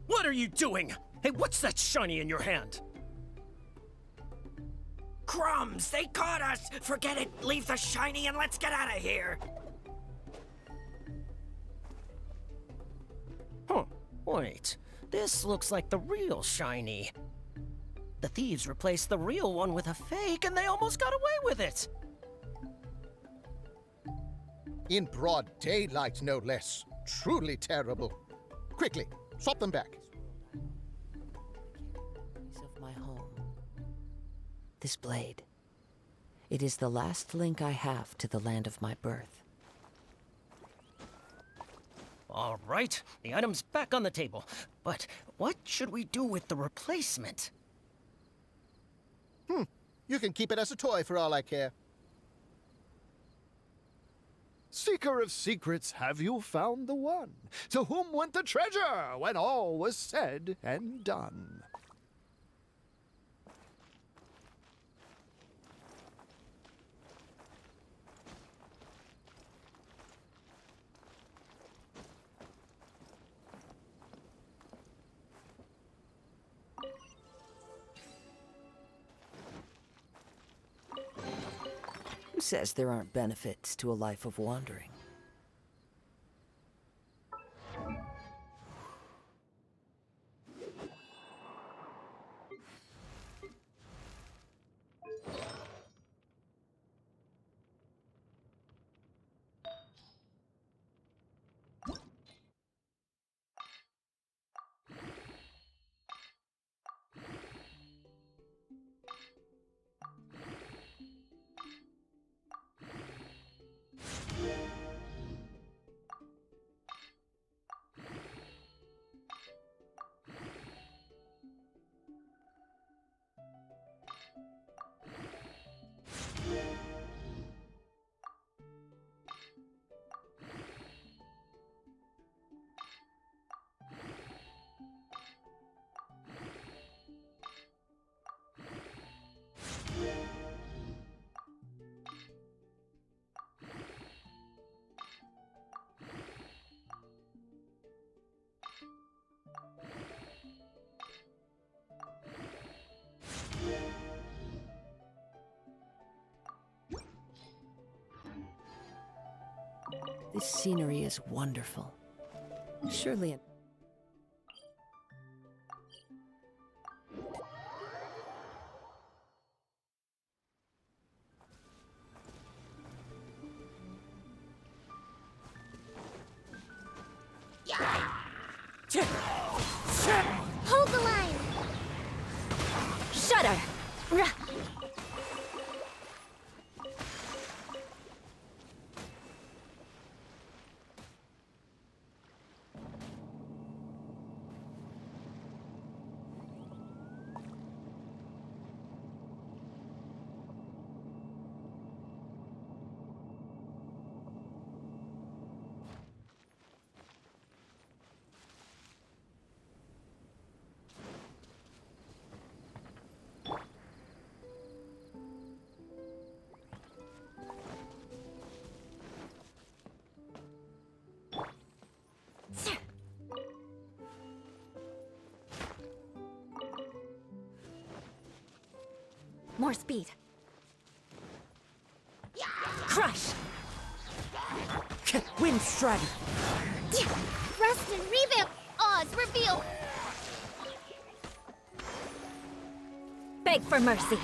What are you doing? Hey, what's that shiny in your hand? Crumbs! They caught us! Forget it! Leave the shiny and let's get out of here! Huh. Wait. This looks like the real shiny. The thieves replaced the real one with a fake and they almost got away with it!
In broad daylight, no less. Truly terrible. Quickly, swap them back.
Of my home. This blade. It is the last link I have to the land of my birth.
All right, the item's back on the table. But what should we do with the replacement?
You can keep it as a toy for all I care.
Seeker of secrets, have you found the one? To whom went the treasure when all was said and done?
Who says there aren't benefits to a life of wandering? This scenery is wonderful. Surely...
Hold the line!
Shudder! More speed. Crush!
Wind Strider!
Rest and revamp! Oz, reveal!
Beg for mercy.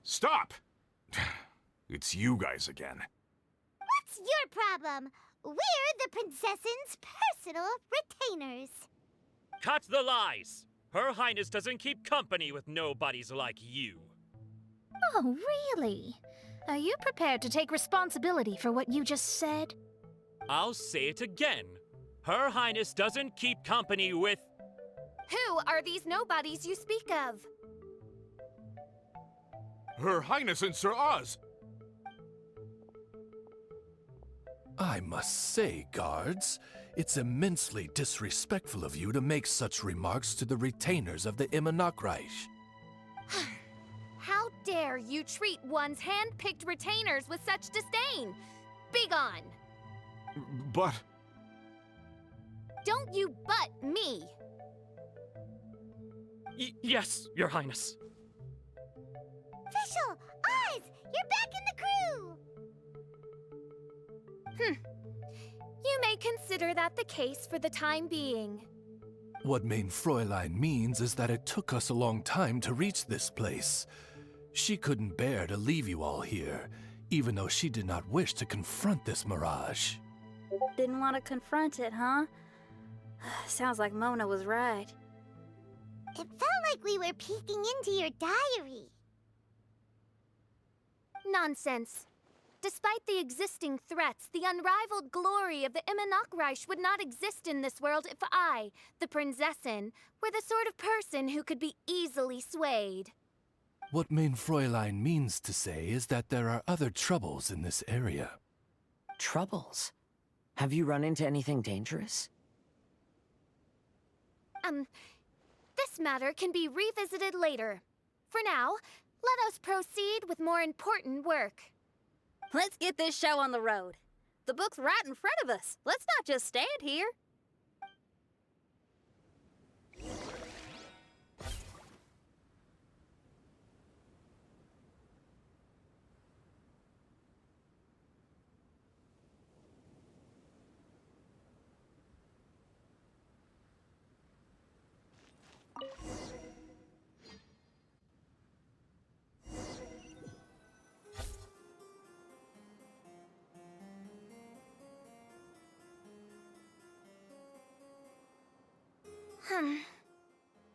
Stop! It's you guys again.
What's your problem? We're the princess's personal retainers.
Cut the lies! Her Highness doesn't keep company with nobodies like you.
Oh, really? Are you prepared to take responsibility for what you just said?
I'll say it again. Her Highness doesn't keep company with...
Who are these nobodies you speak of?
Her Highness and Sir Oz!
I must say, guards, it's immensely disrespectful of you to make such remarks to the retainers of the Immernachtreich.
How dare you treat one's hand-picked retainers with such disdain? Begone!
But...
Don't you but me!
Yes, Your Highness.
Fischl! Oz! You're back in the crew!
You may consider that the case for the time being.
What mein Fräulein means is that it took us a long time to reach this place. She couldn't bear to leave you all here, even though she did not wish to confront this mirage.
Didn't want to confront it, huh? Sounds like Mona was right.
It felt like we were peeking into your diary.
Nonsense. Despite the existing threats, the unrivaled glory of the Immernachtreich would not exist in this world if I, the Prinzessin, were the sort of person who could be easily swayed.
What mein Fräulein means to say is that there are other troubles in this area.
Troubles? Have you run into anything dangerous?
This matter can be revisited later. For now, let us proceed with more important work.
Let's get this show on the road. The book's right in front of us. Let's not just stand here.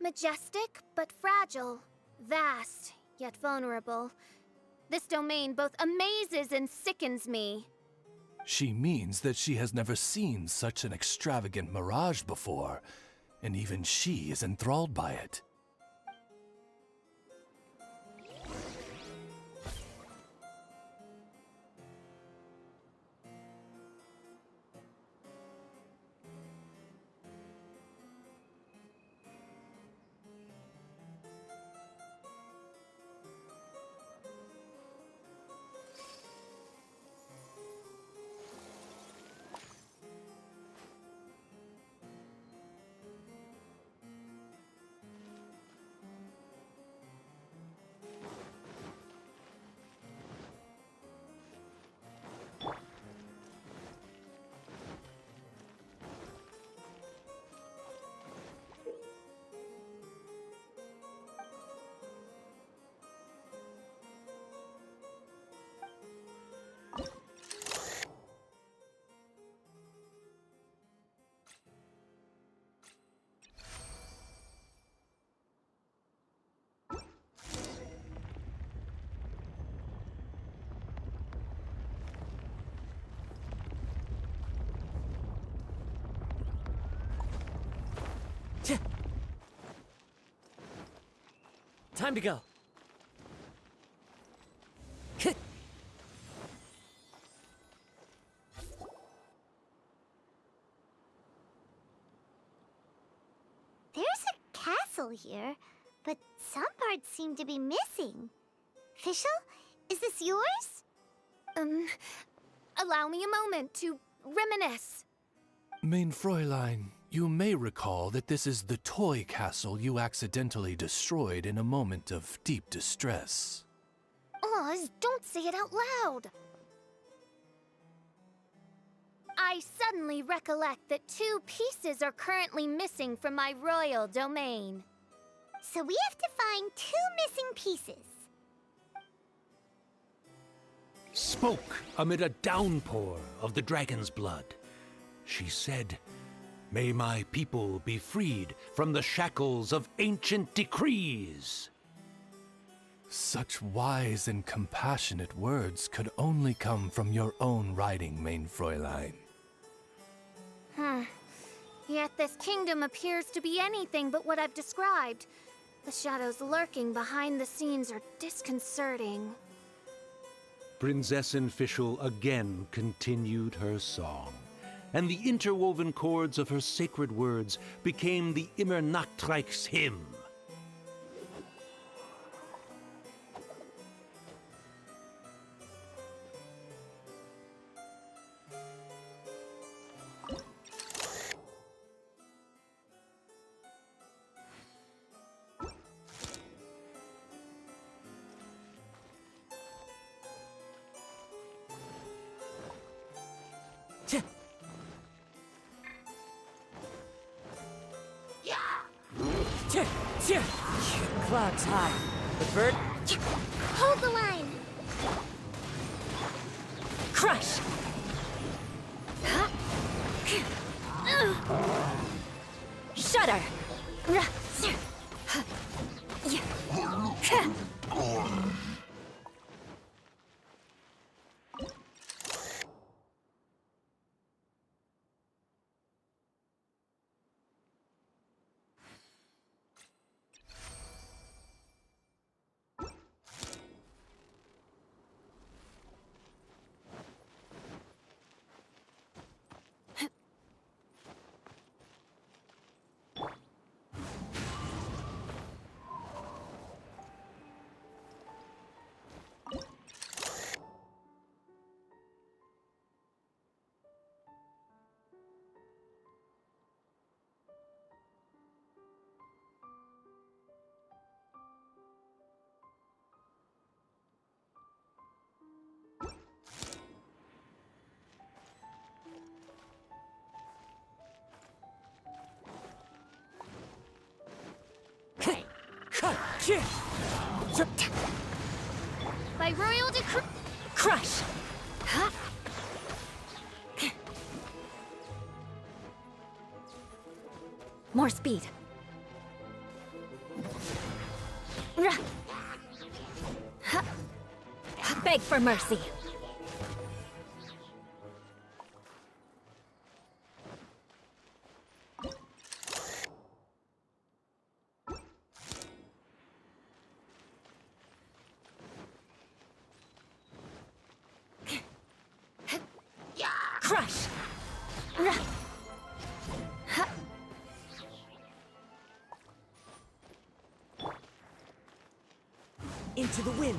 Majestic, but fragile. Vast, yet vulnerable. This domain both amazes and sickens me.
She means that she has never seen such an extravagant mirage before, and even she is enthralled by it.
Time to go.
There's a castle here, but some parts seem to be missing. Fischl, is this yours?
Allow me a moment to reminisce.
Mein Fräulein, you may recall that this is the toy castle you accidentally destroyed in a moment of deep distress.
Oz, don't say it out loud. I suddenly recollect that 2 pieces are currently missing from my royal domain.
So we have to find 2 missing pieces.
Spoke amid a downpour of the dragon's blood. She said, "May my people be freed from the shackles of ancient decrees."
Such wise and compassionate words could only come from your own writing, Mein Fräulein.
Yet this kingdom appears to be anything but what I've described. The shadows lurking behind the scenes are disconcerting.
Prinzessin Fischl again continued her song, and the interwoven chords of her sacred words became the Immer Nachtreich's hymn.
Cloud's high. The bird.
Hold the line!
Crush! Shudder!
By royal decree...
Crush!
More speed.
Beg for mercy. Crush! Into the wind.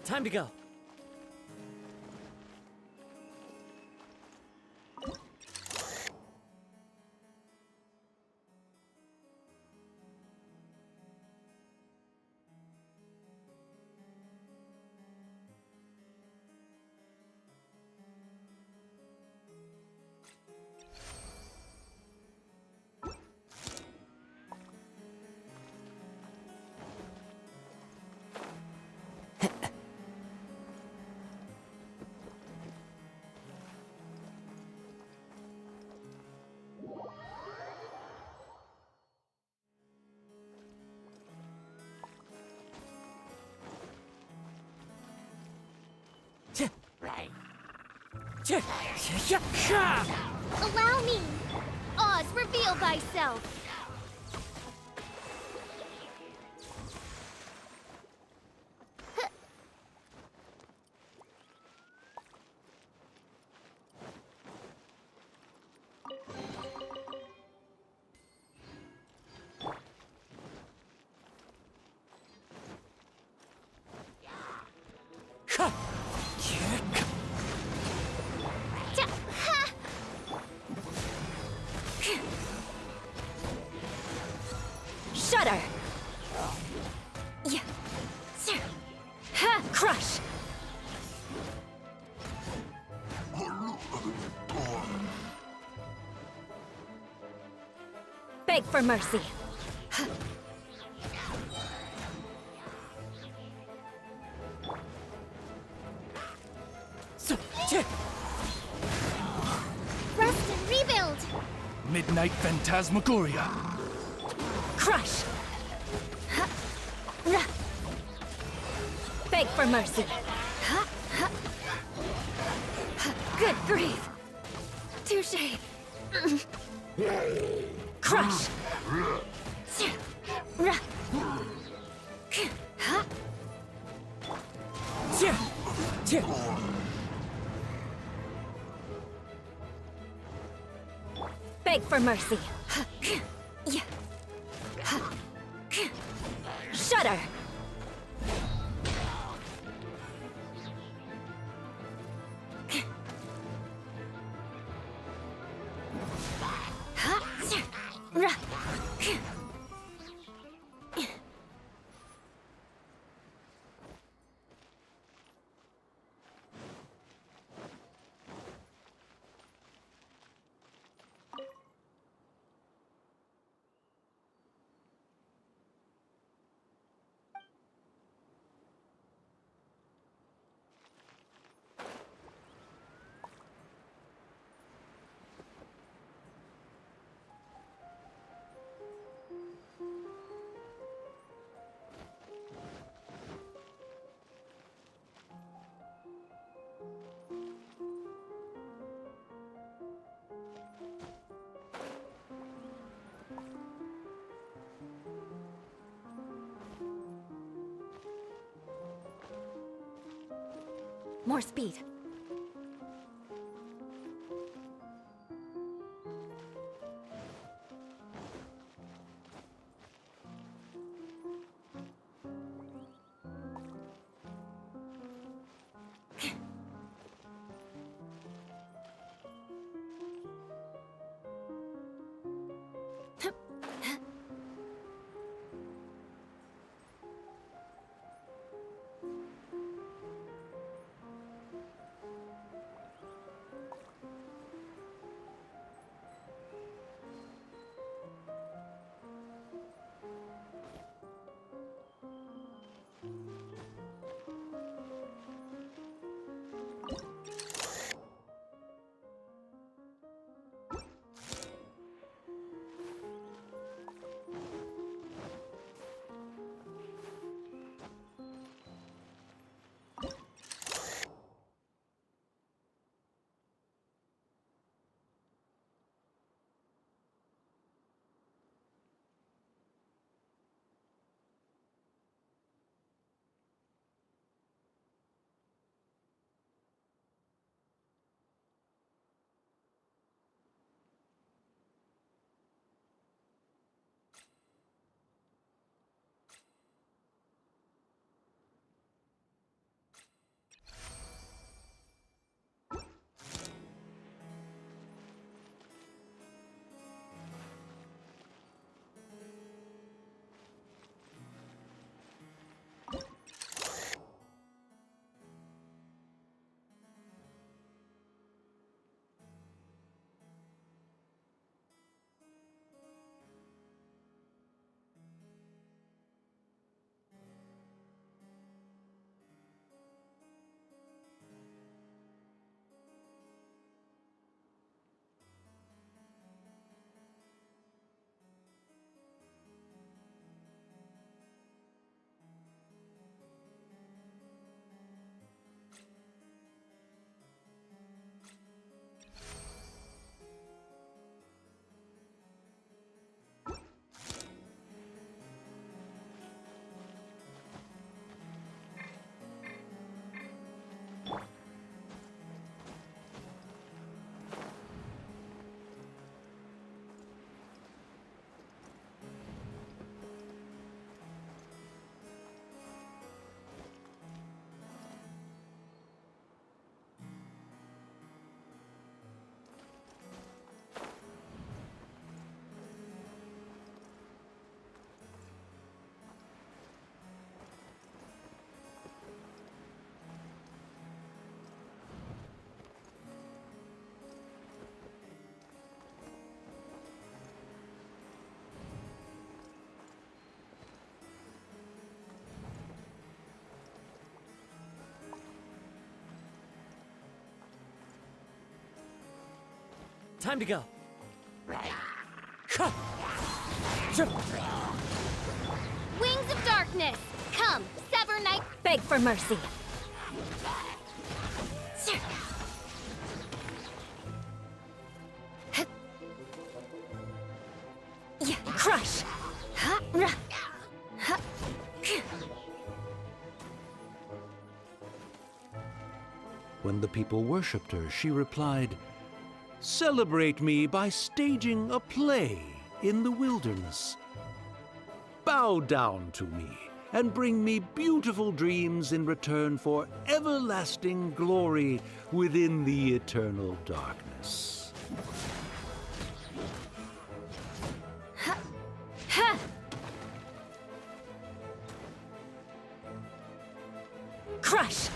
Time to go.
Allow me! Oz, reveal thyself!
Shudder! Crush! Beg for mercy.
Rest and rebuild!
Midnight Phantasmagoria.
Crush! Beg for mercy. Good grief. Touché. Crush! Beg for mercy. Shudder! More speed.
Time to go.
Wings of darkness! Come, sever night.
Beg for mercy. Crush!
When the people worshipped her, she replied, "Celebrate me by staging a play in the wilderness. Bow down to me and bring me beautiful dreams in return for everlasting glory within the eternal darkness."
Crush!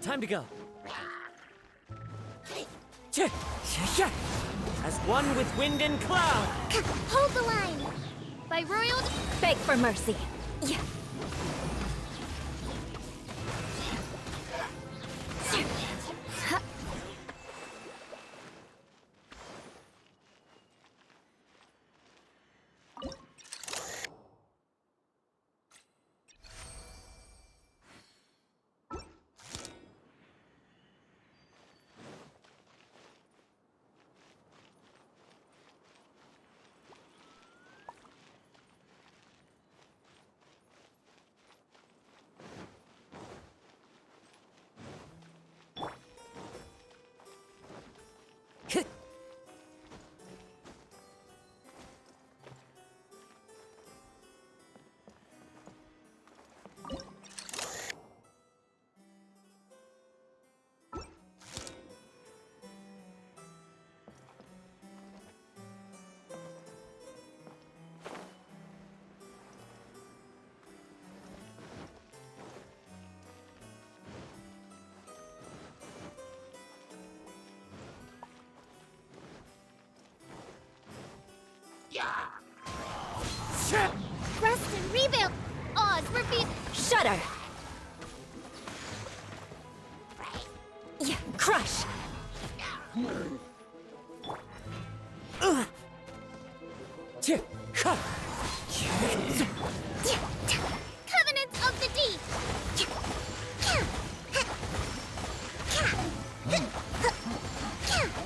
Time to go. As one with wind and cloud.
Hold the line! By royal...
Beg for mercy.
Rest and rebuild! Oz, repeat!
Shudder! Crush!
Covenant of the Deep!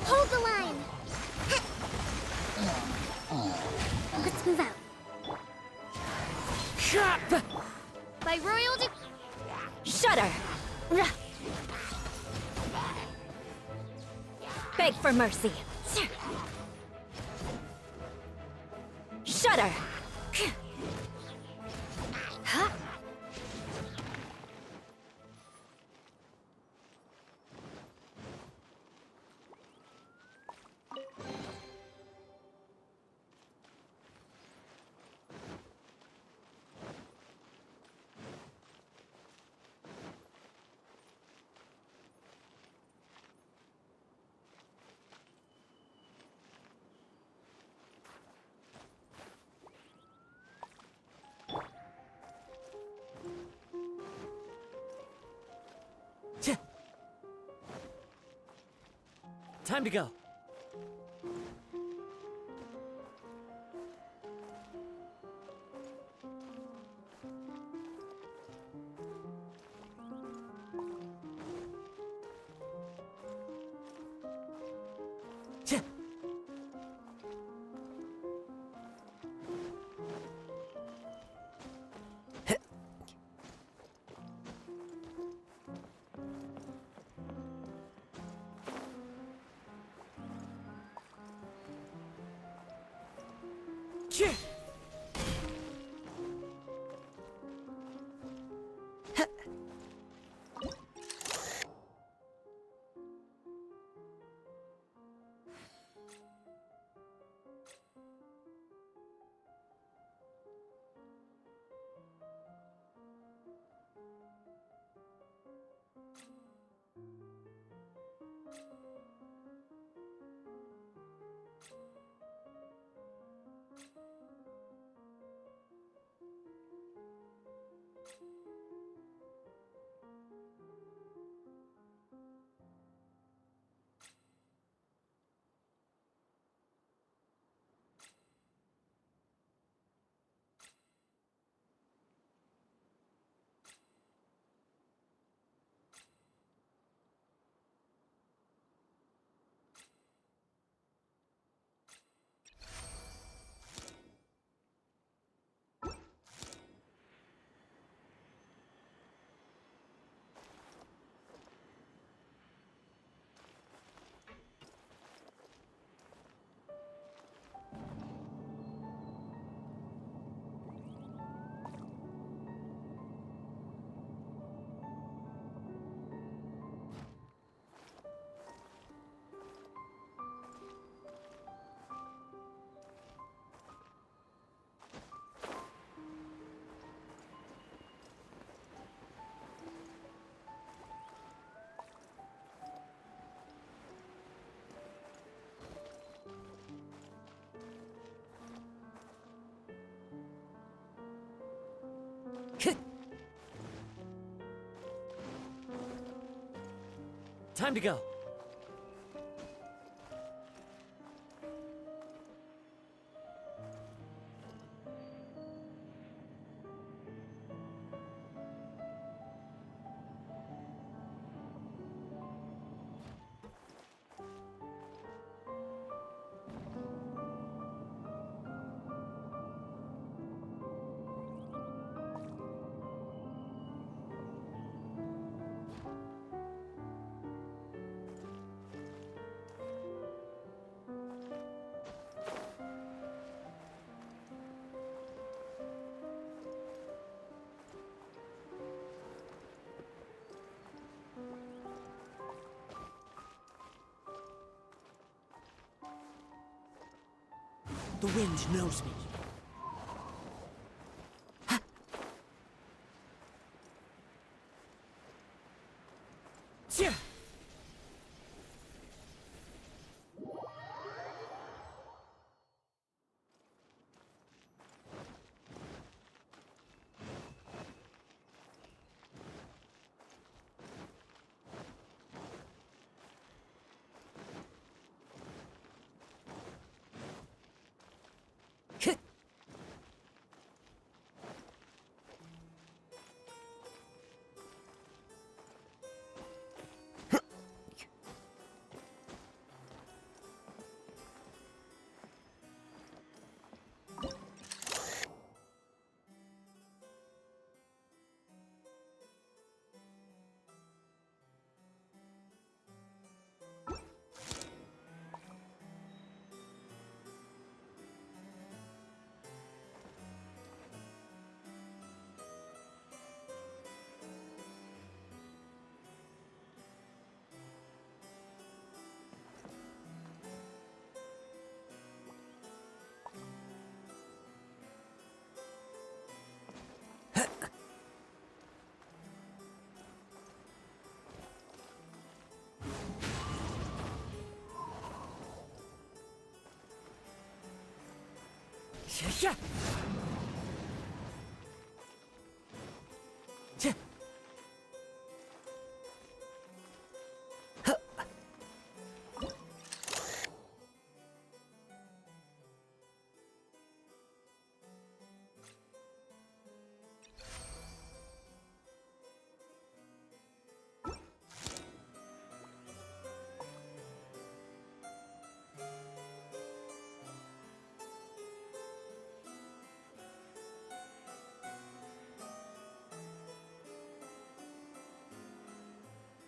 Hold the line! Let's move out. By royal
Shudder! Beg for mercy. Shudder!
Time to go. Time to go. The wind knows me. Yeah.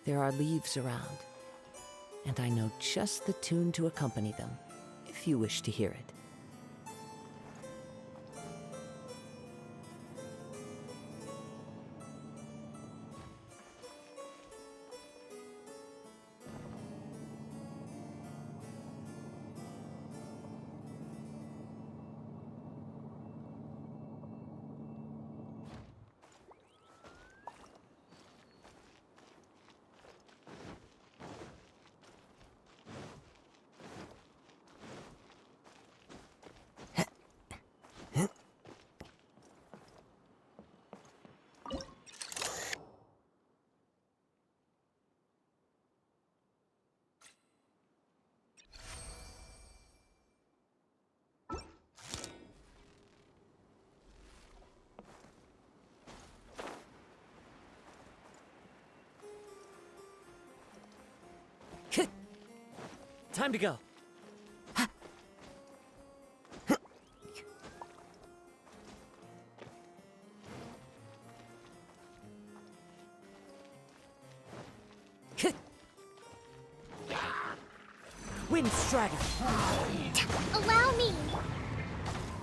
There are leaves around, and I know just the tune to accompany them, if you wish to hear it.
Time to go. Wind Strider.
Allow me.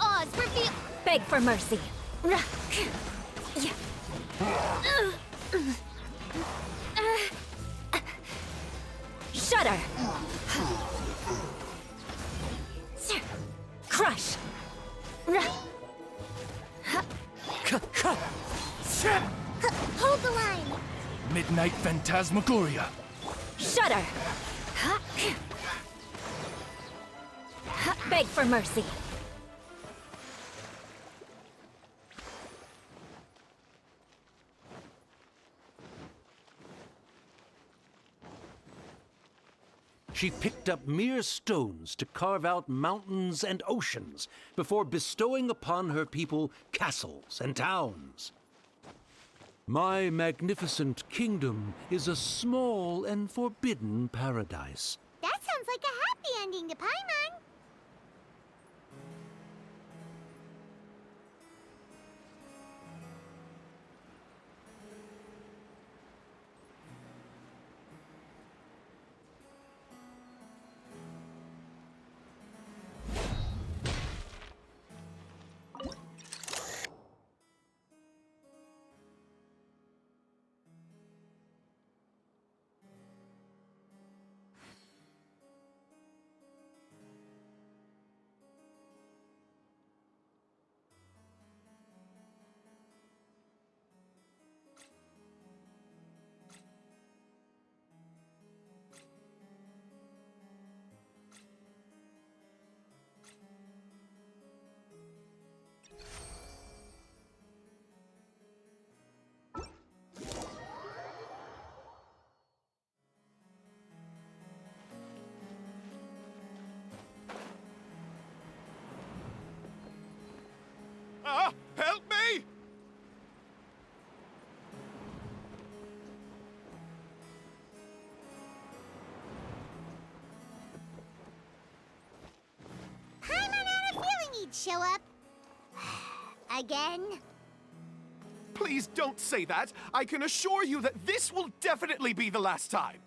Oz, reveal.
Beg for mercy. Shudder. Crush.
Hold the line.
Midnight Phantasmagoria.
Shudder. Beg for mercy.
She picked up mere stones to carve out mountains and oceans before bestowing upon her people castles and towns. My magnificent kingdom is a small and forbidden paradise.
That sounds like a happy ending to Paimon.
Help me!
Paimon had a feeling he'd show up. Again?
Please don't say that. I can assure you that this will definitely be the last time.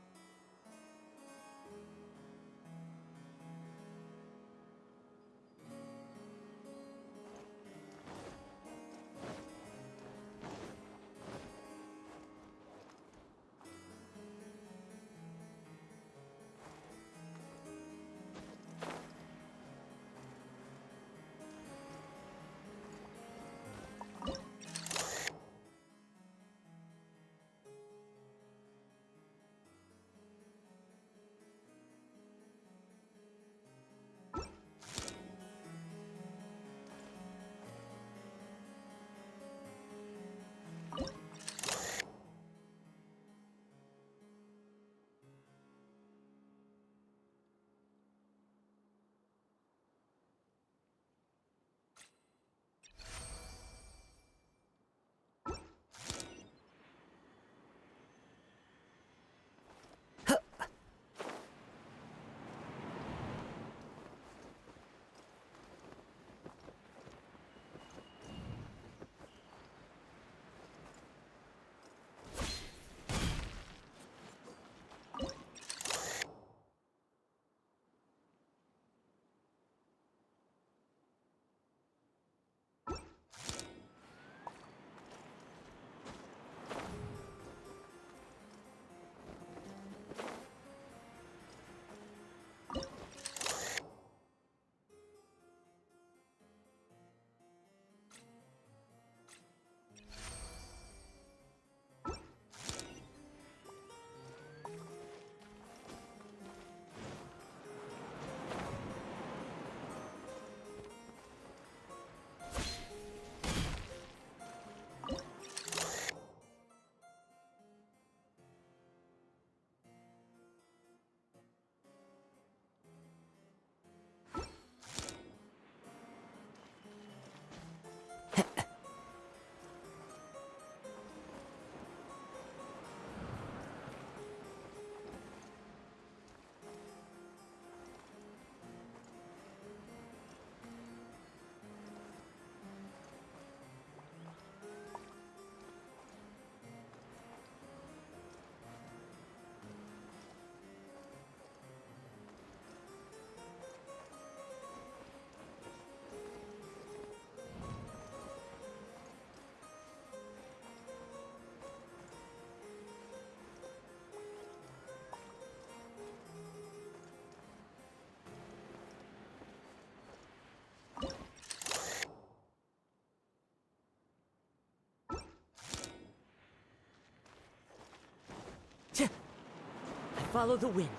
follow the wind.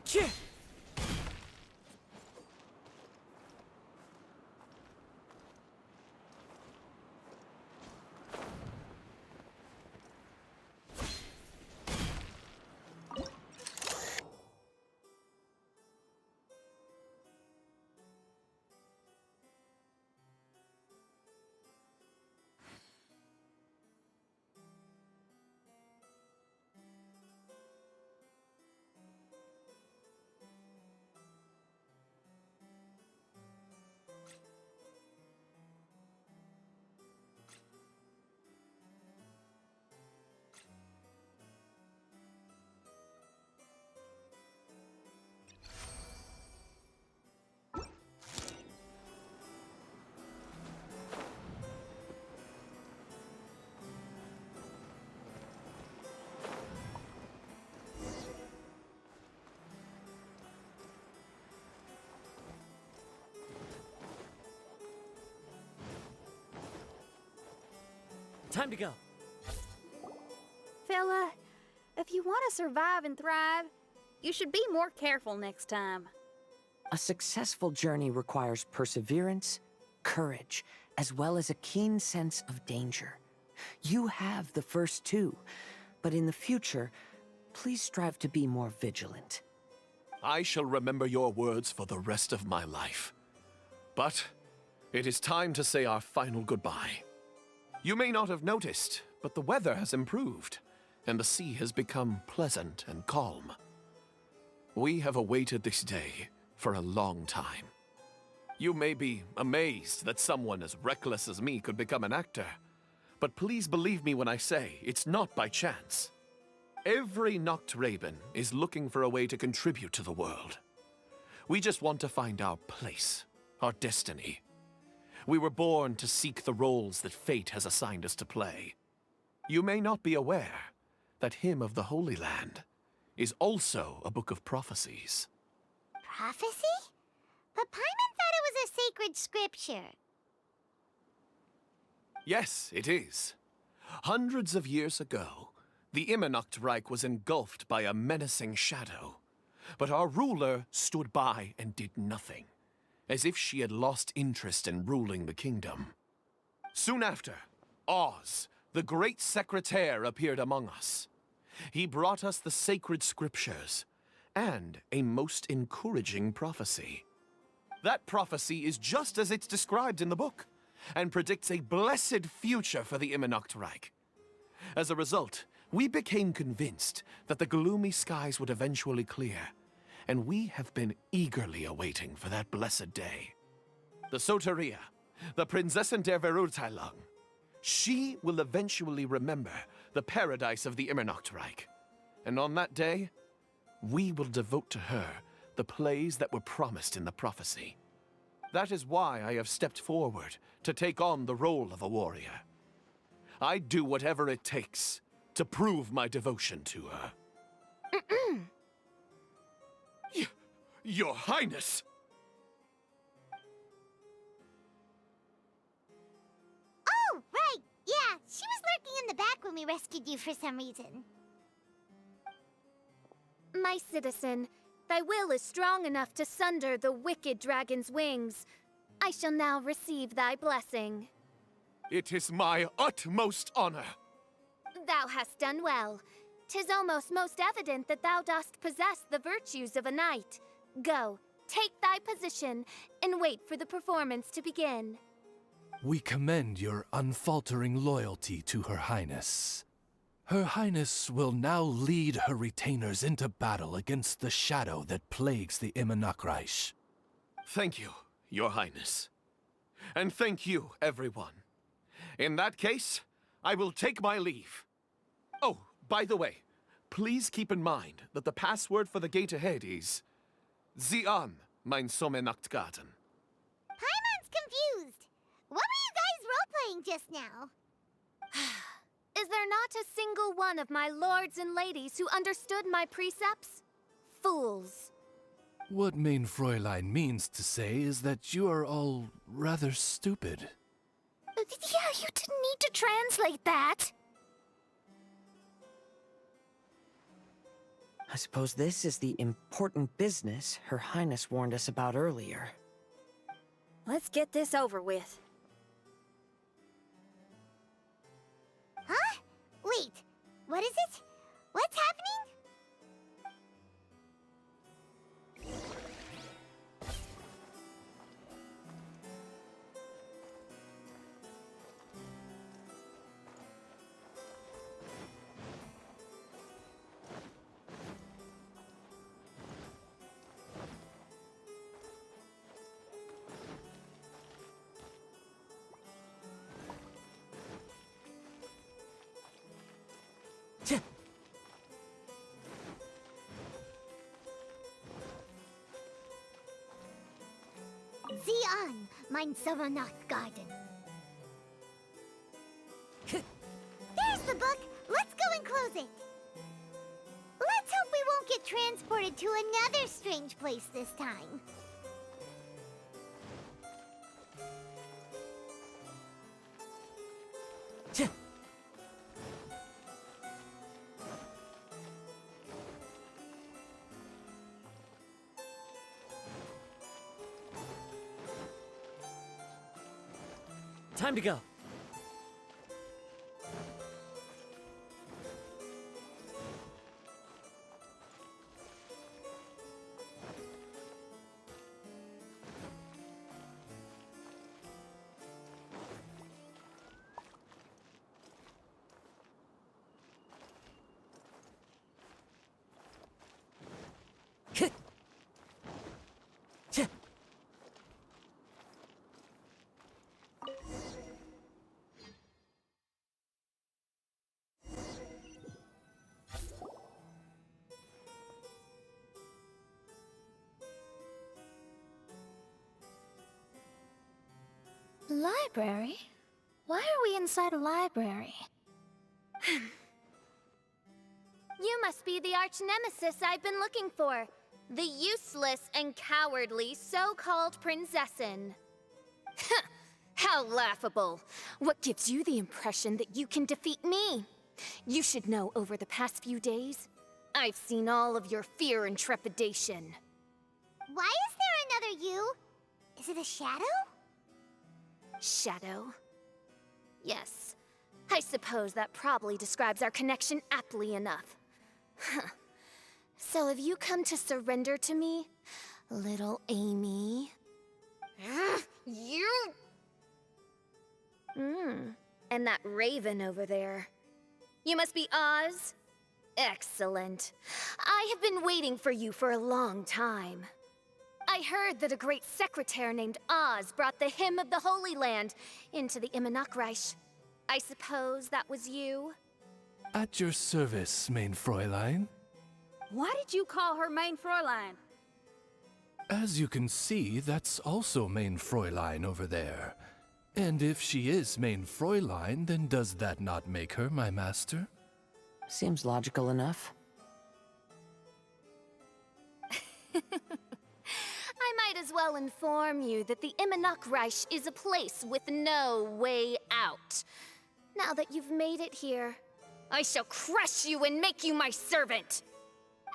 Cheer! Time to go.
Fella, if you want to survive and thrive, you should be more careful next time.
A successful journey requires perseverance, courage, as well as a keen sense of danger. You have the first two, but in the future, please strive to be more vigilant.
I shall remember your words for the rest of my life. But it is time to say our final goodbye. You may not have noticed, but the weather has improved, and the sea has become pleasant and calm. We have awaited this day for a long time. You may be amazed that someone as reckless as me could become an actor, but please believe me when I say it's not by chance. Every Nachtraben is looking for a way to contribute to the world. We just want to find our place, our destiny. We were born to seek the roles that fate has assigned us to play. You may not be aware that Hymn of the Holy Land is also a book of prophecies.
Prophecy? But Paimon thought it was a sacred scripture.
Yes, it is. Hundreds of years ago, the Immernachtreich was engulfed by a menacing shadow. But our ruler stood by and did nothing, as if she had lost interest in ruling the kingdom. Soon after, Oz, the great secretaire, appeared among us. He brought us the sacred scriptures and a most encouraging prophecy. That prophecy is just as it's described in the book, and predicts a blessed future for the Immernachtreich. As a result, we became convinced that the gloomy skies would eventually clear, and we have been eagerly awaiting for that blessed day. The Soteria, the Prinzessin der Verurteilung, she will eventually remember the paradise of the Immernachtreich, and on that day, we will devote to her the plays that were promised in the prophecy. That is why I have stepped forward to take on the role of a warrior. I'd do whatever it takes to prove my devotion to her. Your Highness!
Oh, right! Yeah, she was lurking in the back when we rescued you for some reason.
My citizen, thy will is strong enough to sunder the wicked dragon's wings. I shall now receive thy blessing.
It is my utmost honor.
Thou hast done well. 'Tis almost most evident that thou dost possess the virtues of a knight. Go, take thy position, and wait for the performance to begin.
We commend your unfaltering loyalty to Her Highness. Her Highness will now lead her retainers into battle against the shadow that plagues the Immernachtreich.
Thank you, Your Highness. And thank you, everyone. In that case, I will take my leave. Oh, by the way, please keep in mind that the password for the gate ahead is Zian, mein Sommernachtgarten.
Paimon's confused. What were you guys role-playing just now?
Is there not a single one of my lords and ladies who understood my precepts? Fools.
What mein Fräulein means to say is that you are all rather stupid.
Yeah, you didn't need to translate that.
I suppose this is the important business Her Highness warned us about earlier.
Let's get this over with.
Huh? Wait, what is it? What's happening? Zion, mein Savanath garden. There's the book. Let's go and close it. Let's hope we won't get transported to another strange place this time.
Time to go.
Library? Why are we inside a library?
You must be the arch-nemesis I've been looking for. The useless and cowardly so-called Prinzessin. How laughable. What gives you the impression that you can defeat me? You should know over the past few days, I've seen all of your fear and trepidation.
Why is there another you? Is it a shadow?
Shadow? Yes. I suppose that probably describes our connection aptly enough. So have you come to surrender to me, little Amy? You... And that raven over there. You must be Oz? Excellent. I have been waiting for you for a long time. I heard that a great secretary named Oz brought the hymn of the Holy Land into the Immernachtreich. I suppose that was you?
At your service, mein Fräulein.
Why did you call her Mein Fräulein?
As you can see, that's also mein Fräulein over there. And if she is mein Fräulein, then does that not make her my master?
Seems logical enough.
I might as well inform you that the Immernachtreich is a place with no way out. Now that you've made it here, I shall crush you and make you my servant.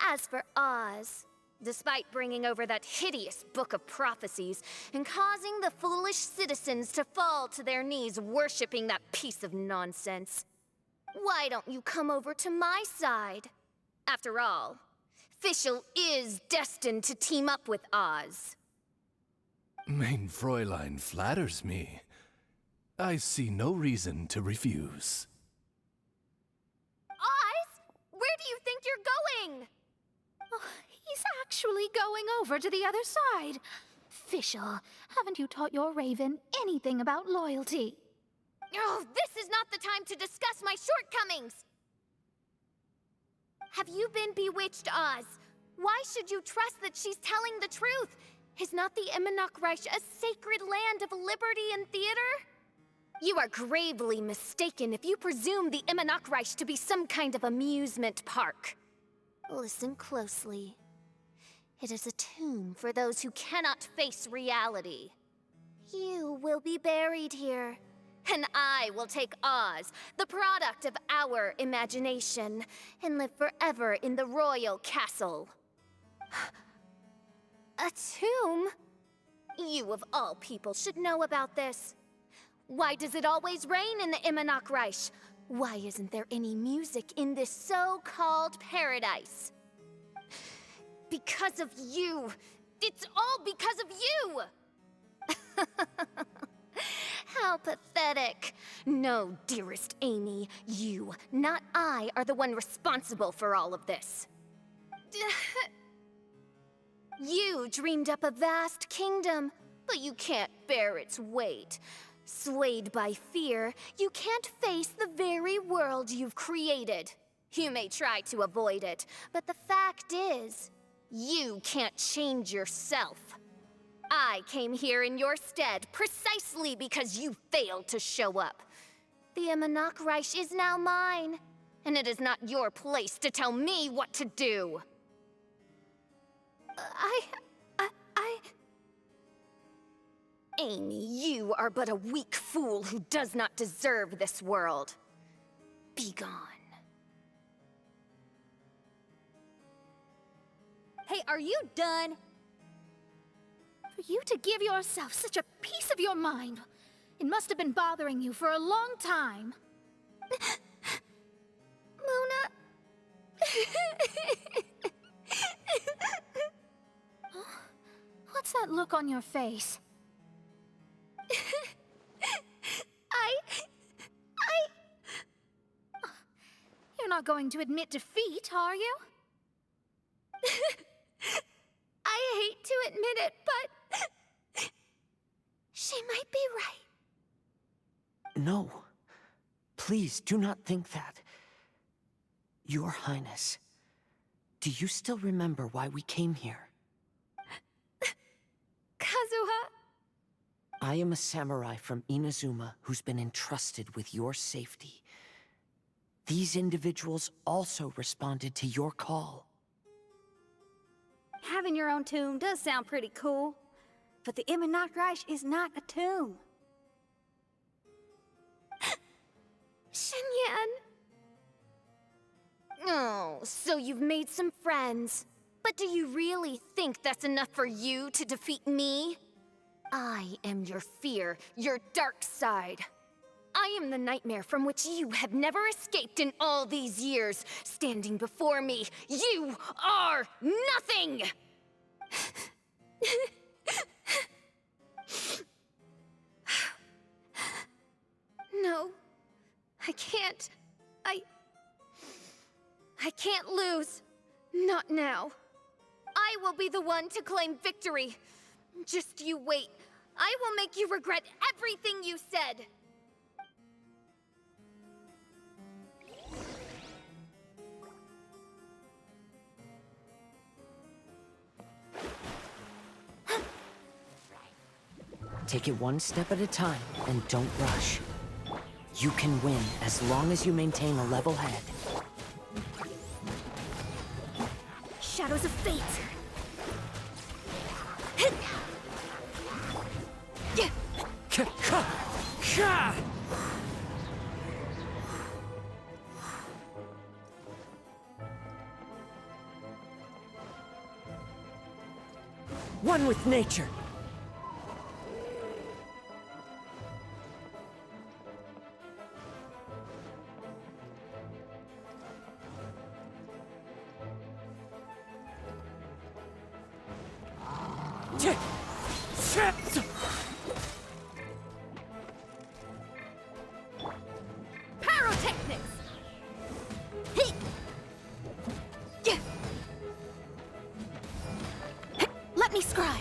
As for Oz, despite bringing over that hideous book of prophecies and causing the foolish citizens to fall to their knees worshipping that piece of nonsense, why don't you come over to my side? After all, Fischl is destined to team up with Oz.
Mein Fräulein flatters me. I see no reason to refuse.
Oz? Where do you think you're going?
Oh, he's actually going over to the other side. Fischl, haven't you taught your raven anything about loyalty?
Oh, this is not the time to discuss my shortcomings! Have you been bewitched, Oz? Why should you trust that she's telling the truth? Is not the Immernachtreich a sacred land of liberty and theater? You are gravely mistaken if you presume the Immernachtreich to be some kind of amusement park. Listen closely. It is a tomb for those who cannot face reality. You will be buried here, And I will take Oz, the product of our imagination, and live forever in the royal castle. A tomb? You of all people should know about this. Why does it always rain in the Immernoch Reich? Why isn't there any music in this so-called paradise? Because of you. It's all because of you! How pathetic. No, dearest Amy, you, not I, are the one responsible for all of this. You dreamed up a vast kingdom, but you can't bear its weight. Swayed by fear, you can't face the very world you've created. You may try to avoid it, but the fact is, you can't change yourself. I came here in your stead precisely because you failed to show up. The Immernoch Reich is now mine, and it is not your place to tell me what to do. Amy, you are but a weak fool who does not deserve this world. Be gone.
Hey, are you done?
For you to give yourself such a piece of your mind, it must have been bothering you for a long time.
Luna.
What's that look on your face? You're not going to admit defeat, are you?
I hate to admit it, but she might be right.
No. Please do not think that. Your Highness, do you still remember why we came here?
Kazuha?
I am a samurai from Inazuma who's been entrusted with your safety. These individuals also responded to your call.
Having your own tomb does sound pretty cool, but the Immernoch Reich is not a tomb.
Shenyan. Oh, so you've made some friends. But do you really think that's enough for you to defeat me? I am your fear, your dark side. I am the nightmare from which you have never escaped in all these years. Standing before me, you are nothing! No, I can't. I can't lose. Not now. I will be the one to claim victory. Just you wait. I will make you regret everything you said.
Take it one step at a time, and don't rush. You can win as long as you maintain a level head.
Shadows of fate.
One with nature.
Pyrotechnics! Let me scry.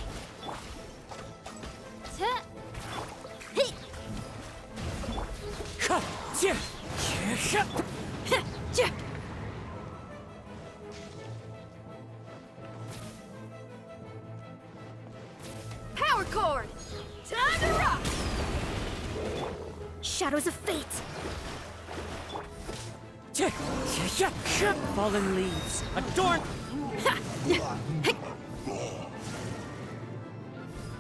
Power chord! Time to rock! Shadows of fate!
Fallen leaves. Adorn!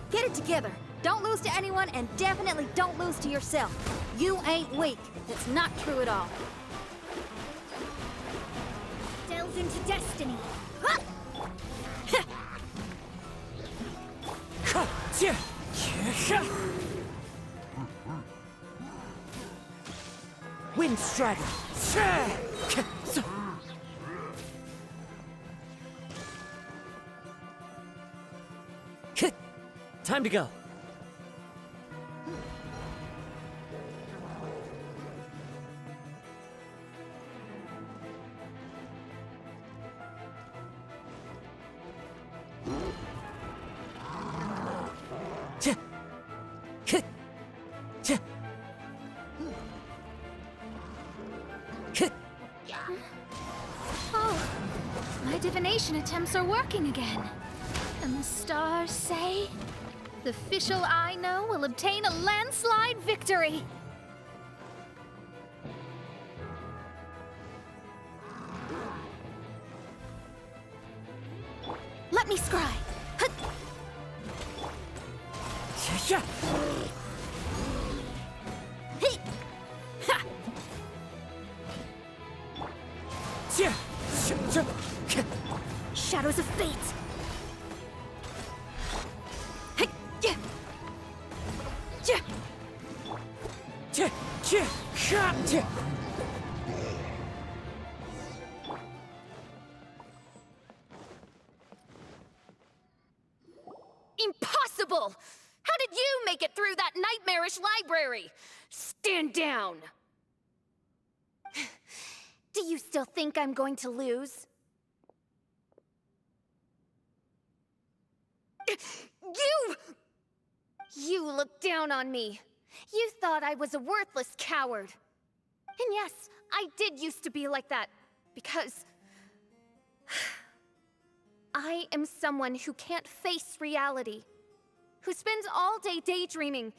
Get it together.
Don't lose to anyone, and definitely don't lose to yourself. You ain't weak. That's not true at all.
Delve into destiny.
Wind Strider! Time to go.
Oh, my divination attempts are working again. And the stars say the Fischl I know will obtain a landslide victory. Let me scry.
Shadows of fate.
Impossible! How did you make it through that nightmarish library? Stand down! Do you still think I'm going to lose? You looked down on me. You thought I was a worthless coward. And yes, I did used to be like that, because I am someone who can't face reality, who spends all day daydreaming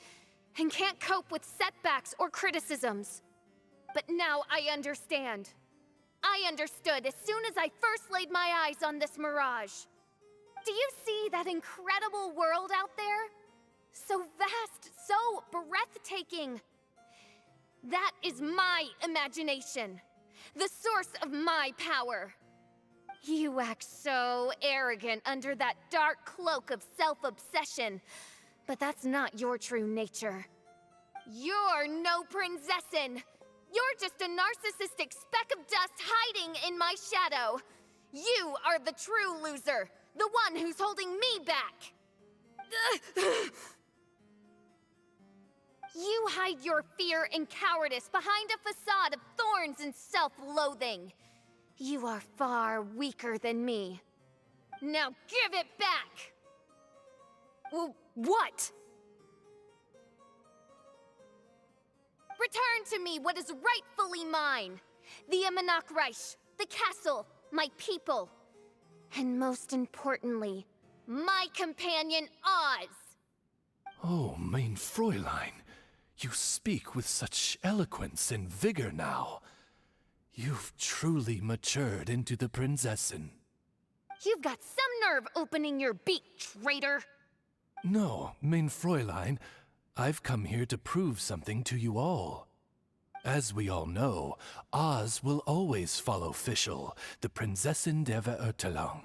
and can't cope with setbacks or criticisms. But now I understand. I understood as soon as I first laid my eyes on this mirage. Do you see that incredible world out there? So vast, so breathtaking. That is my imagination, the source of my power. You act so arrogant under that dark cloak of self-obsession, but that's not your true nature. You're no princessin. You're just a narcissistic speck of dust hiding in my shadow. You are the true loser, the one who's holding me back. You hide your fear and cowardice behind a facade of thorns and self-loathing. You are far weaker than me. Now give it back! Well, what? Return to me what is rightfully mine. The Reich, the castle, my people. And most importantly, my companion Oz.
Oh, mein Fräulein, you speak with such eloquence and vigor now. You've truly matured into the Prinzessin.
You've got some nerve opening your beak, traitor!
No, mein Fräulein, I've come here to prove something to you all. As we all know, Oz will always follow Fischl, the Prinzessin der Verurteilung.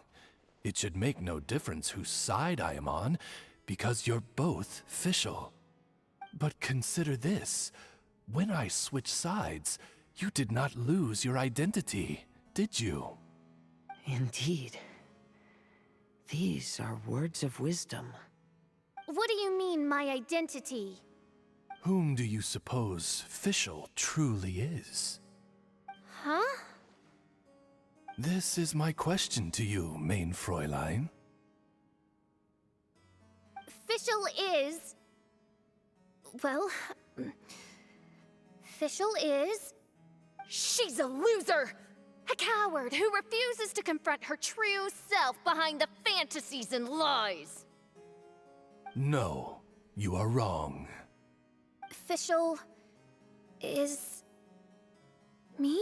It should make no difference whose side I am on, because you're both Fischl. But consider this. When I switched sides, you did not lose your identity, did you?
Indeed. These are words of wisdom.
What do you mean, my identity?
Whom do you suppose Fischl truly is?
Huh?
This is my question to you, mein Fräulein.
Fischl is... Well... Fischl is... She's a loser! A coward who refuses to confront her true self behind the fantasies and lies!
No, you are wrong.
Fischl... is... me?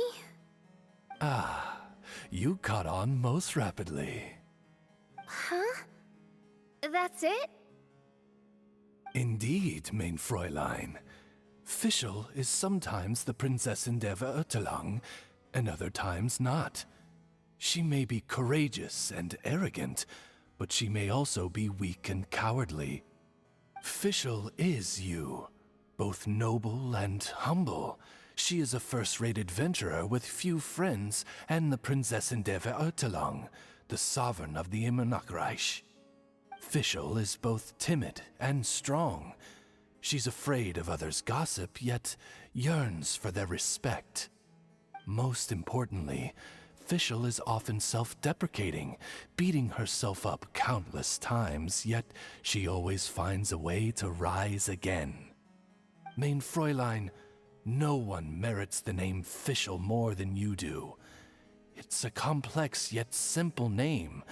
Ah, you caught on most rapidly.
Huh? That's it?
Indeed, mein Fräulein. Fischl is sometimes the Prinzessin der Verurteilung, and other times not. She may be courageous and arrogant, but she may also be weak and cowardly. Fischl is you, both noble and humble. She is a first-rate adventurer with few friends and the Prinzessin der Verurteilung, the sovereign of the Immernachtreich. Fischl is both timid and strong. She's afraid of others' gossip, yet yearns for their respect. Most importantly, Fischl is often self-deprecating, beating herself up countless times, yet she always finds a way to rise again. Mein Fräulein, no one merits the name Fischl more than you do. It's a complex yet simple name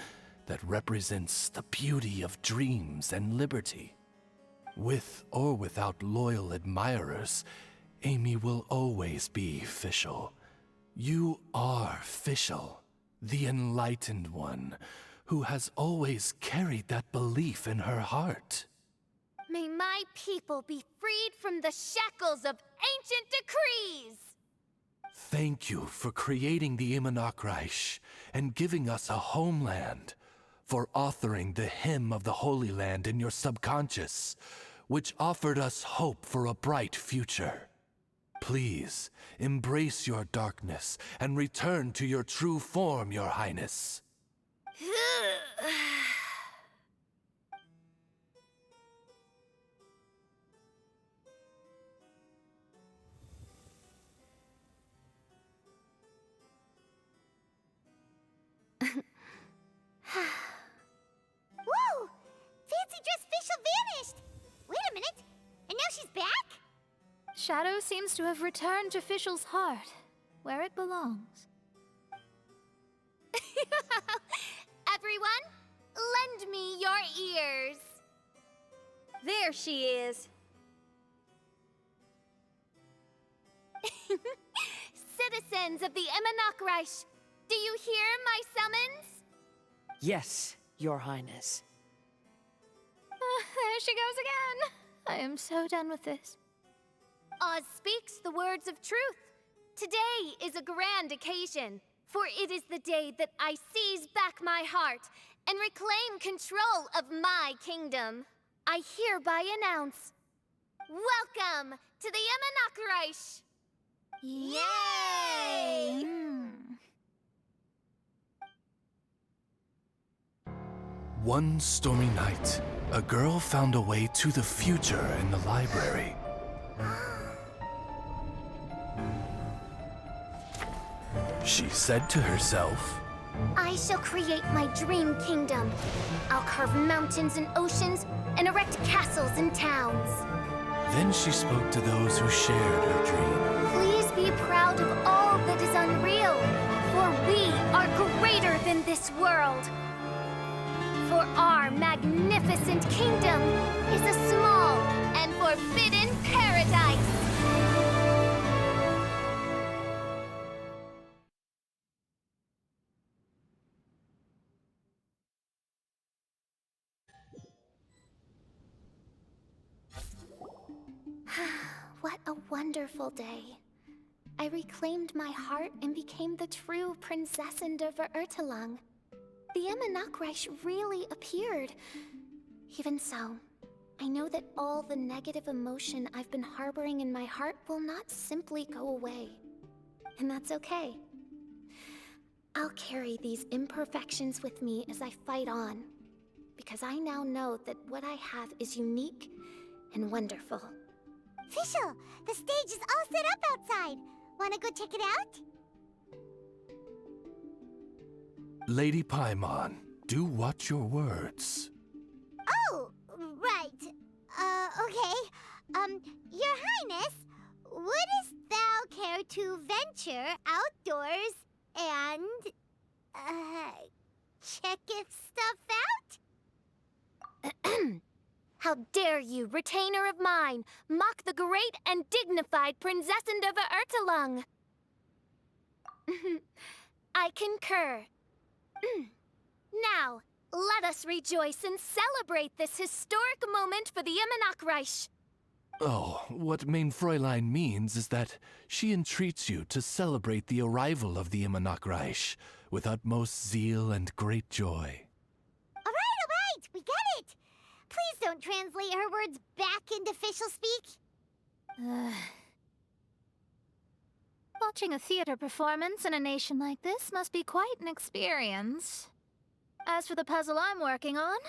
that represents the beauty of dreams and liberty. With or without loyal admirers, Amy will always be Fischl. You are Fischl, the enlightened one, who has always carried that belief in her heart.
May my people be freed from the shackles of ancient decrees!
Thank you for creating the Immernachtreich and giving us a homeland, for authoring the hymn of the Holy Land in your subconscious, which offered us hope for a bright future. Please, embrace your darkness and return to your true form, Your Highness.
Whoa! Fancy dress Fischl vanished! Wait a minute, and now she's back?
Shadow seems to have returned to Fischl's heart, where it belongs.
Everyone, lend me your ears.
There she is.
Citizens of the Immernachtreich, do you hear my summons?
Yes, Your Highness.
There she goes again. I am so done with this.
Oz speaks the words of truth. Today is a grand occasion, for it is the day that I seize back my heart and reclaim control of my kingdom. I hereby announce, welcome to the Immernachtreich! Yay!
One stormy night, a girl found a way to the future in the library. She said to herself,
I shall create my dream kingdom. I'll carve mountains and oceans and erect castles and towns.
Then she spoke to those who shared her dream.
Please be proud of all that is unreal, for we are greater than this world. For our magnificent kingdom is a small and forbidden paradise. What a wonderful day. I reclaimed my heart and became the true Prinzessin der Verurteilung. The Immernachtreich really appeared. Even so, I know that all the negative emotion I've been harboring in my heart will not simply go away. And that's okay. I'll carry these imperfections with me as I fight on, because I now know that what I have is unique and wonderful.
Fischl, the stage is all set up outside. Wanna go check it out?
Lady Paimon, do watch your words.
Oh, right. Okay. Your Highness, wouldst thou care to venture outdoors and, check if stuff out?
How dare you, retainer of mine, mock the great and dignified Prinzessin der Verurteilung? I concur. Now, Let us rejoice and celebrate this historic moment for the Immernachtreich.
Oh, what Mein Fräulein means is that she entreats you to celebrate the arrival of the Immernachtreich with utmost zeal and great joy.
All right, we get it. Please don't translate her words back into Fischl speak.
Watching a theater performance in a nation like this must be quite an experience. As for the puzzle I'm working on,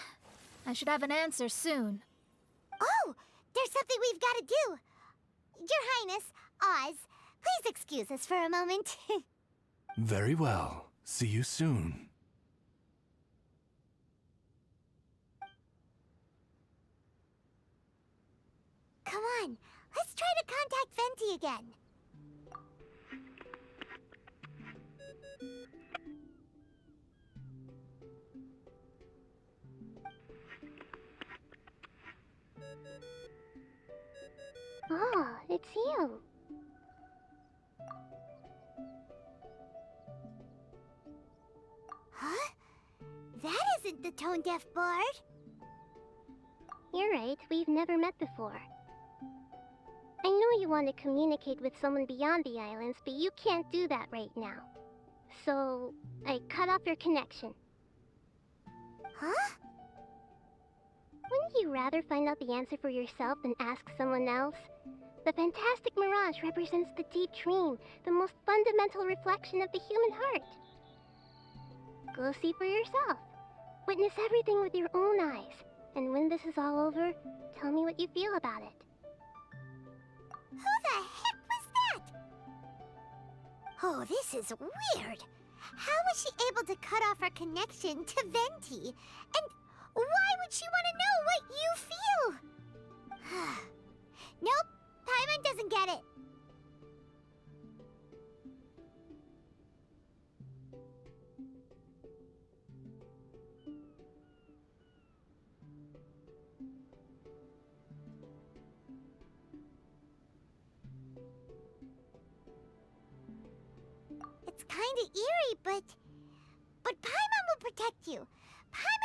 I should have an answer soon.
Oh, there's something we've got to do. Your Highness, Oz, please excuse us for a moment.
Very well. See you soon.
Come on, let's try to contact Venti again.
Oh, it's you.
Huh? That isn't the tone-deaf bard.
You're right, we've never met before. I know you want to communicate with someone beyond the islands, but you can't do that right now. So, I cut off your connection.
Huh?
Wouldn't you rather find out the answer for yourself than ask someone else? The fantastic mirage represents the deep dream, the most fundamental reflection of the human heart. Go see for yourself. Witness everything with your own eyes. And when this is all over, tell me what you feel about it.
Who the heck was that? Oh, this is weird. How was she able to cut off her connection to Venti? And why would she want to know what you feel? Nope, Paimon doesn't get it. It's kinda eerie, but Paimon will protect you. Paimon